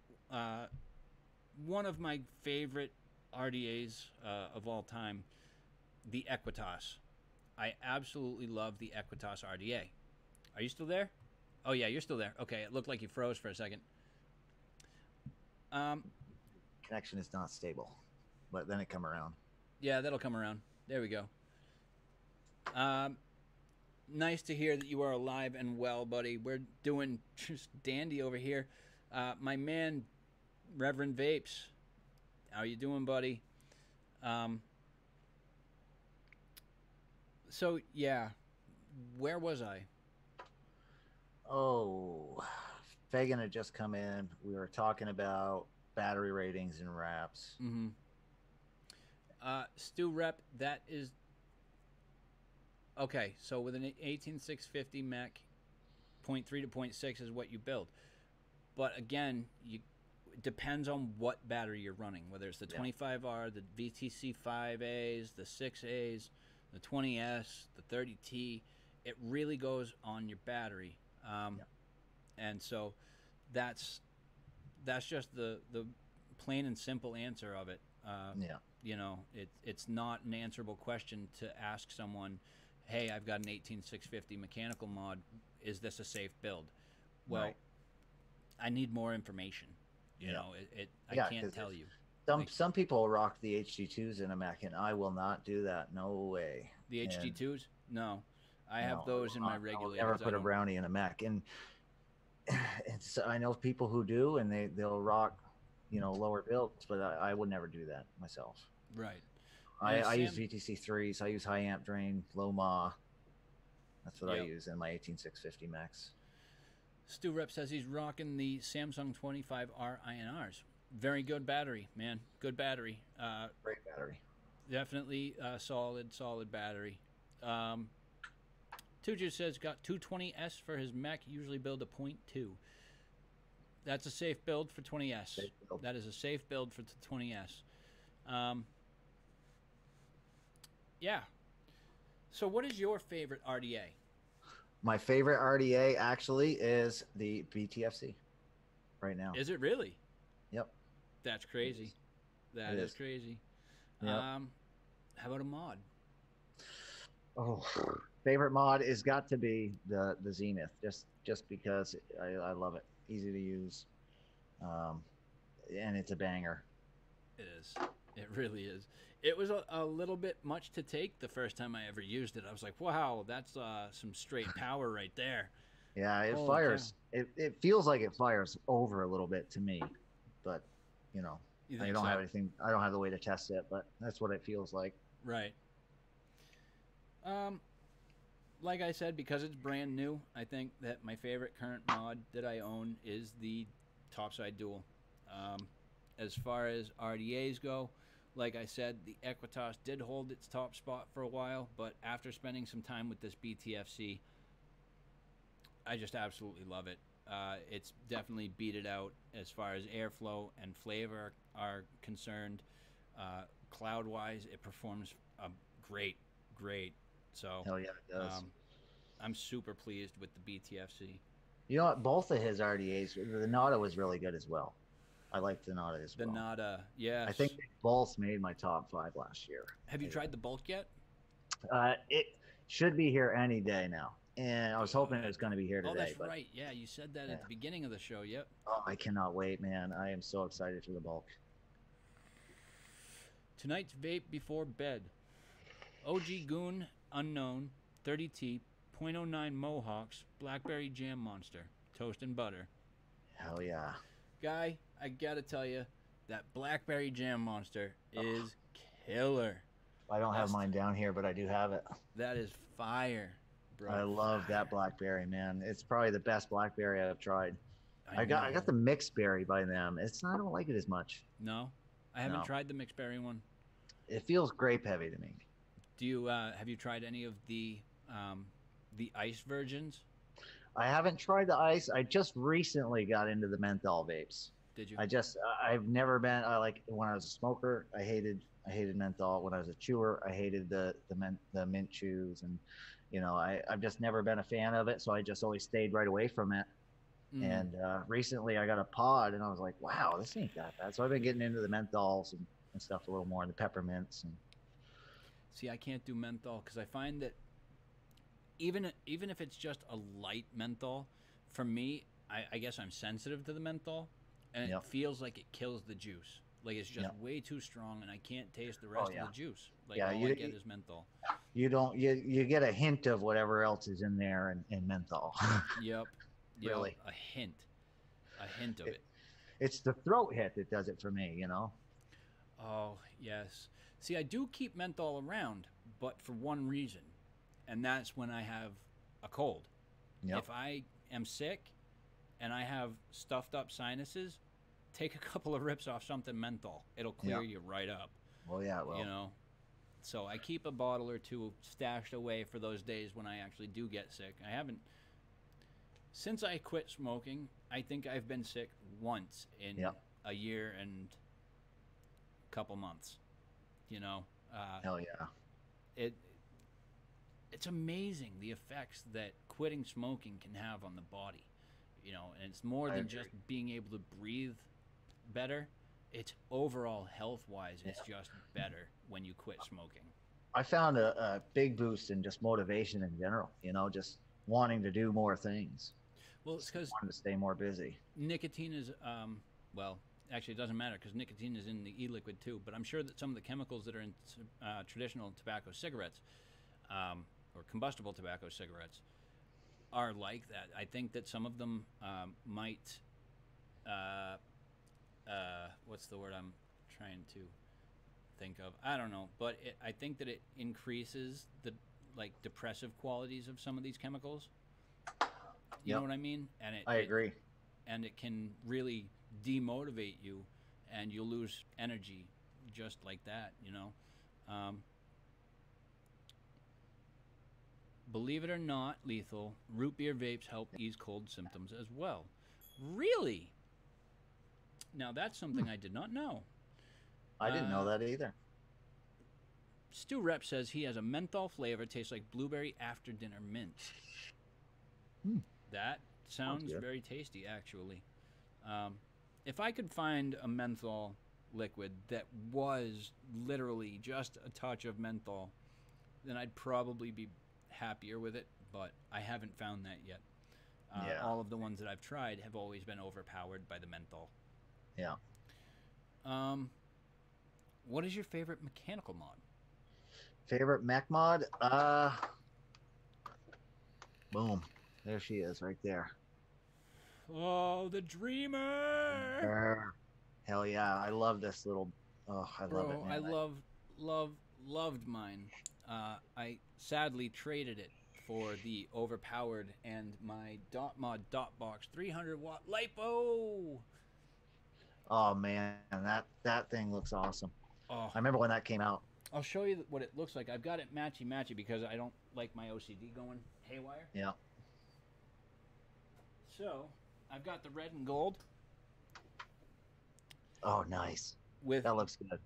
one of my favorite RDAs of all time, the Equitas. I absolutely love the Equitas RDA. Are you still there? Oh, yeah, you're still there. Okay, it looked like you froze for a second. Connection is not stable, but then it come around. Yeah, that'll come around. There we go. Nice to hear that you are alive and well, buddy. We're doing just dandy over here. My man, Reverend Vapes, how you doing, buddy? So, yeah, where was I? Oh, Fagan had just come in. We were talking about battery ratings and wraps. Mm-hmm. Stu Rep, that is... Okay, so with an 18650 mech, 0.3 to 0.6 is what you build. But again, it depends on what battery you're running, whether it's the 25R, the VTC 5As, the 6As, the 20S, the 30T. It really goes on your battery. And so that's just the plain and simple answer of it. You know, it's not an answerable question to ask someone, hey, I've got an 18650 mechanical mod. Is this a safe build? Well, right. I need more information. You know, I can't tell you. Some people rock the HD2s in a Mac, and I will not do that. No way. The HD2s? No. I have those in my regulators. I'll never put a brownie in a Mac. And I know people who do, and they'll rock, lower builds, but I would never do that myself. Right. I use VTC 3s. I use high amp drain, low Ma. That's what I use in my 18650 Max. Stu Rep says he's rocking the Samsung 25R INRs. Very good battery, man. Good battery. Great battery. Definitely solid battery. Tuju says got 220S for his mech. Usually build a 0.2. That's a safe build for 20S. That is a safe build for the 20S. Yeah. So what is your favorite RDA? My favorite RDA actually is the BTFC right now. Is it really? Yep. That's crazy. That is crazy. Yep. How about a mod? Oh, favorite mod has got to be the Zenith, just because I love it. Easy to use, and it's a banger. It is. It really is. It was a little bit much to take the first time I ever used it. I was like, wow, that's some straight power right there. Yeah, it fires. It feels like it fires over a little bit to me, but I don't have anything. I don't have the way to test it, but that's what it feels like. Right. Like I said, because it's brand new, I think that my favorite current mod that I own is the Topside Dual. As far as RDAs go, like I said, the Equitas did hold its top spot for a while, but after spending some time with this BTFC, I just absolutely love it. It's definitely beat it out as far as airflow and flavor are concerned. Cloud-wise, it performs great. So hell yeah, it does. I'm super pleased with the BTFC. You know what? Both of his RDAs, the Nada was really good as well. I liked the Nada as well. The Nada, yeah. I think they both made my top 5 last year. Have you tried the bulk yet? It should be here any day now. And I was hoping it was going to be here today. Oh, that's right. Yeah, you said that at the beginning of the show. Yep. Oh, I cannot wait, man. I am so excited for the bulk. Tonight's vape before bed. OG Goon Unknown 30T 0.09 Mohawks Blackberry Jam Monster toast and butter. Hell yeah. Guy, I gotta tell you, that Blackberry Jam Monster is killer. I don't have mine down here, but I do have it. That is fire, bro. I love that blackberry, man. It's probably the best blackberry I've tried. I know. got the mixed berry by them. I don't like it as much. No, I haven't No. tried the mixed berry one. It feels grape heavy to me. Do you have you tried any of the ice versions? I haven't tried the ice. I just recently got into the menthol vapes. Did you? I've never been. I like when I was a smoker. I hated menthol. When I was a chewer, I hated the mint chews, and I've just never been a fan of it. So I just always stayed right away from it. And recently I got a pod, and I was like, wow, this ain't that bad. So I've been getting into the menthols and stuff a little more, and the peppermints. And see, I can't do menthol because I find that even if it's just a light menthol, for me, I guess I'm sensitive to the menthol, and it feels like it kills the juice. Like it's just way too strong, and I can't taste the rest of the juice. Like all I get is menthol. You get a hint of whatever else is in there in menthol. Yep. Really. A hint of it. It's the throat hit that does it for me, Oh, yes. See, I do keep menthol around, but for one reason, and that's when I have a cold. Yep. If I am sick and I have stuffed up sinuses, take a couple of rips off something menthol. It'll clear you right up. Well, yeah, it will. So I keep a bottle or two stashed away for those days when I actually do get sick. I haven't. Since I quit smoking, I think I've been sick once in a year and a couple months. Hell yeah. It's amazing the effects that quitting smoking can have on the body. And it's more than just being able to breathe better. It's overall health-wise, it's just better when you quit smoking. I found a big boost in just motivation in general, just wanting to do more things. Well, it's because wanting to stay more busy. Nicotine is, well, actually it doesn't matter because nicotine is in the e-liquid too, but I'm sure that some of the chemicals that are in traditional tobacco cigarettes or combustible tobacco cigarettes are like that. I think that some of them might, what's the word I'm trying to think of? I don't know, but I think that it increases the depressive qualities of some of these chemicals. You know what I mean? And I agree. And it can really demotivate you, and you'll lose energy just like that. Believe it or not, Lethal, root beer vapes help ease cold symptoms as well. Really? Now that's something I did not know. I didn't know that either. Stu Rep says he has a menthol flavor, tastes like blueberry after dinner mint. That sounds very tasty, actually. If I could find a menthol liquid that was literally just a touch of menthol, then I'd probably be happier with it, but I haven't found that yet. All of the ones that I've tried have always been overpowered by the menthol. Yeah. What is your favorite mechanical mod? Favorite mech mod? Boom. There she is, right there. Oh, the Dreamer! Hell yeah! I love this little. Oh, I love it. Man. I loved mine. I sadly traded it for the overpowered and my dot mod dot box 300 watt lipo. Oh man, that thing looks awesome. Oh, I remember when that came out. I'll show you what it looks like. I've got it matchy because I don't like my OCD going haywire. Yeah. So, I've got the red and gold. Oh, nice. That looks good.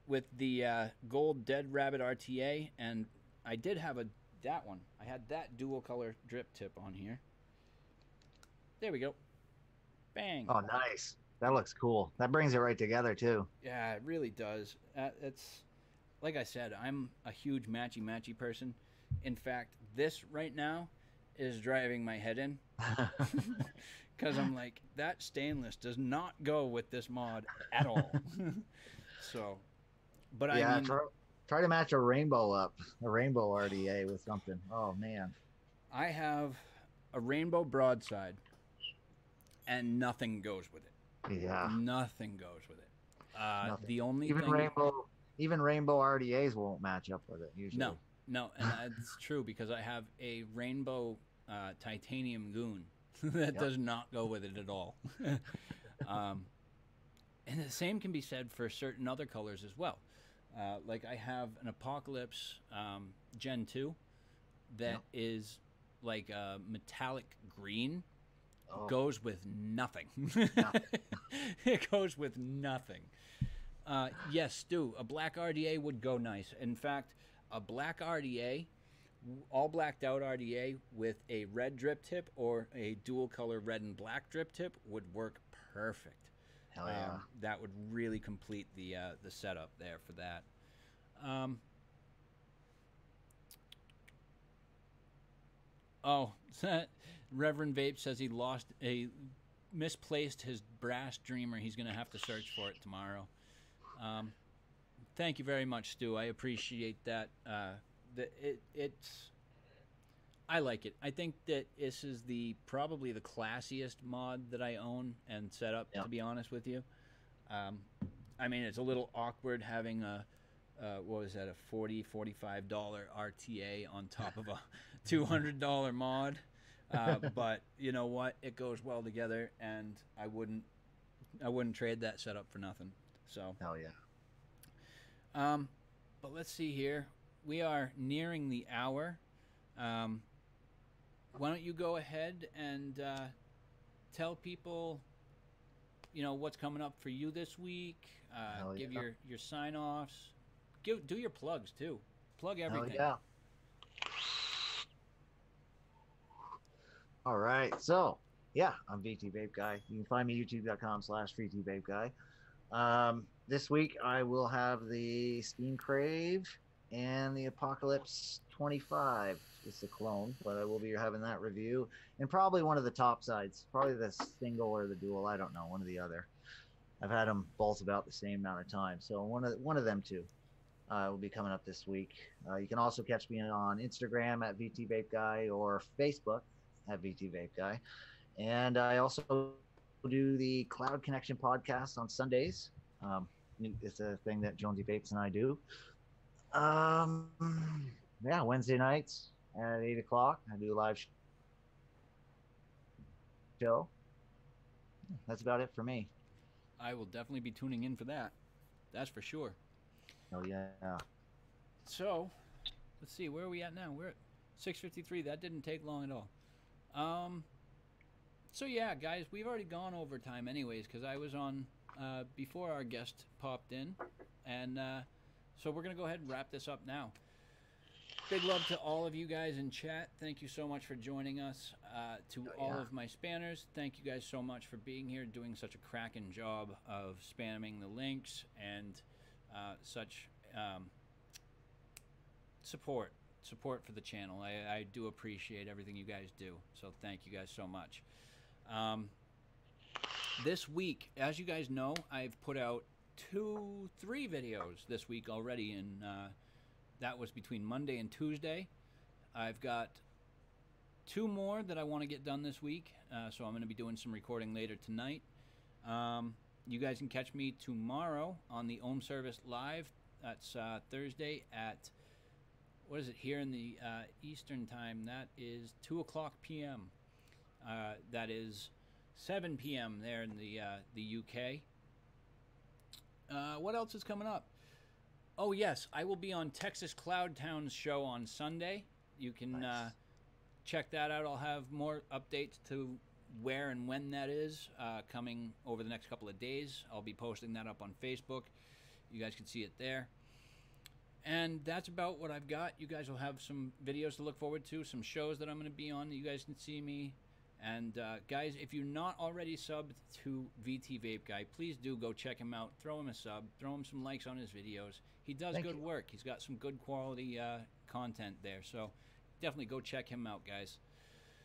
With the gold Dead Rabbit RTA, and I did have that one. I had that dual color drip tip on here. There we go. Bang. Oh, nice. That looks cool. That brings it right together, too. Yeah, it really does. It's like I said, I'm a huge matchy person. In fact, this right now is driving my head in. Because I'm like, that stainless does not go with this mod at all. So, but I mean, Try to match a rainbow up, a rainbow RDA with something. Oh man. I have a rainbow broadside, and nothing goes with it. Yeah. Nothing goes with it. Nothing. The only Even thing, rainbow RDAs won't match up with it usually. no, and that's true because I have a rainbow titanium goon that does not go with it at all. And the same can be said for certain other colors as well. Like I have an Apocalypse Gen 2 that is like a metallic green. Oh. Goes with nothing. It goes with nothing. Yes, Stu, a black RDA would go nice. In fact, a black RDA, all blacked out RDA with a red drip tip or a dual color red and black drip tip would work perfect. Hell yeah. That would really complete the setup there for that. Reverend Vape says he misplaced his brass dreamer. He's going to have to search for it tomorrow. Thank you very much, Stu. I appreciate that. I like it. I think that this is probably the classiest mod that I own and set up, to be honest with you. I mean, it's a little awkward having what was that, a $45 RTA on top of a $200 mod. But you know what? It goes well together, and I wouldn't trade that setup for nothing. So hell yeah. But let's see here. We are nearing the hour. Why don't you go ahead and tell people, what's coming up for you this week? Give your sign-offs. Do your plugs, too. Plug everything. Hell yeah. All right. So, yeah, I'm VT Vape Guy. You can find me youtube.com/VT Vape Guy. This week, I will have the Steam Crave and the Apocalypse 25. It's a clone, but I will be having that review. And probably one of the top sides. Probably the single or the dual. I don't know. One or the other. I've had them both about the same amount of time. So one of them two will be coming up this week. You can also catch me on Instagram at VT Vape Guy or Facebook at VT Vape Guy. And I also do the Cloud Connection podcast on Sundays. It's a thing that Jonesy Vapes and I do. Wednesday nights at 8 o'clock, I do a live show. That's about it for me. I will definitely be tuning in for that. That's for sure. Oh, yeah. So, let's see. Where are we at now? We're at 6:53. That didn't take long at all. So, yeah, guys, we've already gone over time anyways because I was on before our guest popped in. And so we're going to go ahead and wrap this up now. Big love to all of you guys in chat. Thank you so much for joining us. To all of my spanners, thank you guys so much for being here, doing such a cracking job of spamming the links and such support for the channel. I do appreciate everything you guys do. So thank you guys so much. This week, as you guys know, I've put out 3 videos this week already, and that was between Monday and Tuesday. I've got 2 more that I want to get done this week, so I'm going to be doing some recording later tonight. You guys can catch me tomorrow on the Ohm Service Live. That's Thursday at, what is it, here in the Eastern Time? That is 2 o'clock p.m. That is 7 p.m. there in the UK. What else is coming up? Oh, yes, I will be on Texas Cloud Town's show on Sunday. You can check that out. I'll have more updates to where and when that is coming over the next couple of days. I'll be posting that up on Facebook. You guys can see it there. And that's about what I've got. You guys will have some videos to look forward to, some shows that I'm going to be on that you guys can see me. And guys, if you're not already subbed to VT Vape Guy, please do go check him out. Throw him a sub. Throw him some likes on his videos. He does good work. He's got some good quality content there. So definitely go check him out, guys.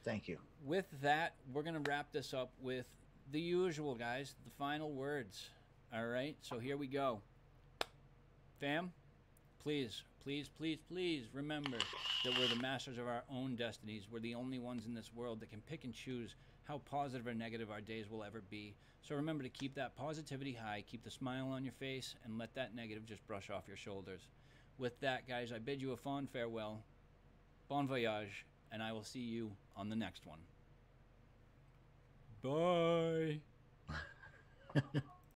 Thank you. With that, we're going to wrap this up with the usual, guys, the final words. All right, so here we go. Fam, please, please, please, please remember that we're the masters of our own destinies. We're the only ones in this world that can pick and choose how positive or negative our days will ever be. So remember to keep that positivity high, keep the smile on your face, and let that negative just brush off your shoulders. With that, guys, I bid you a fond farewell. Bon voyage, and I will see you on the next one. Bye.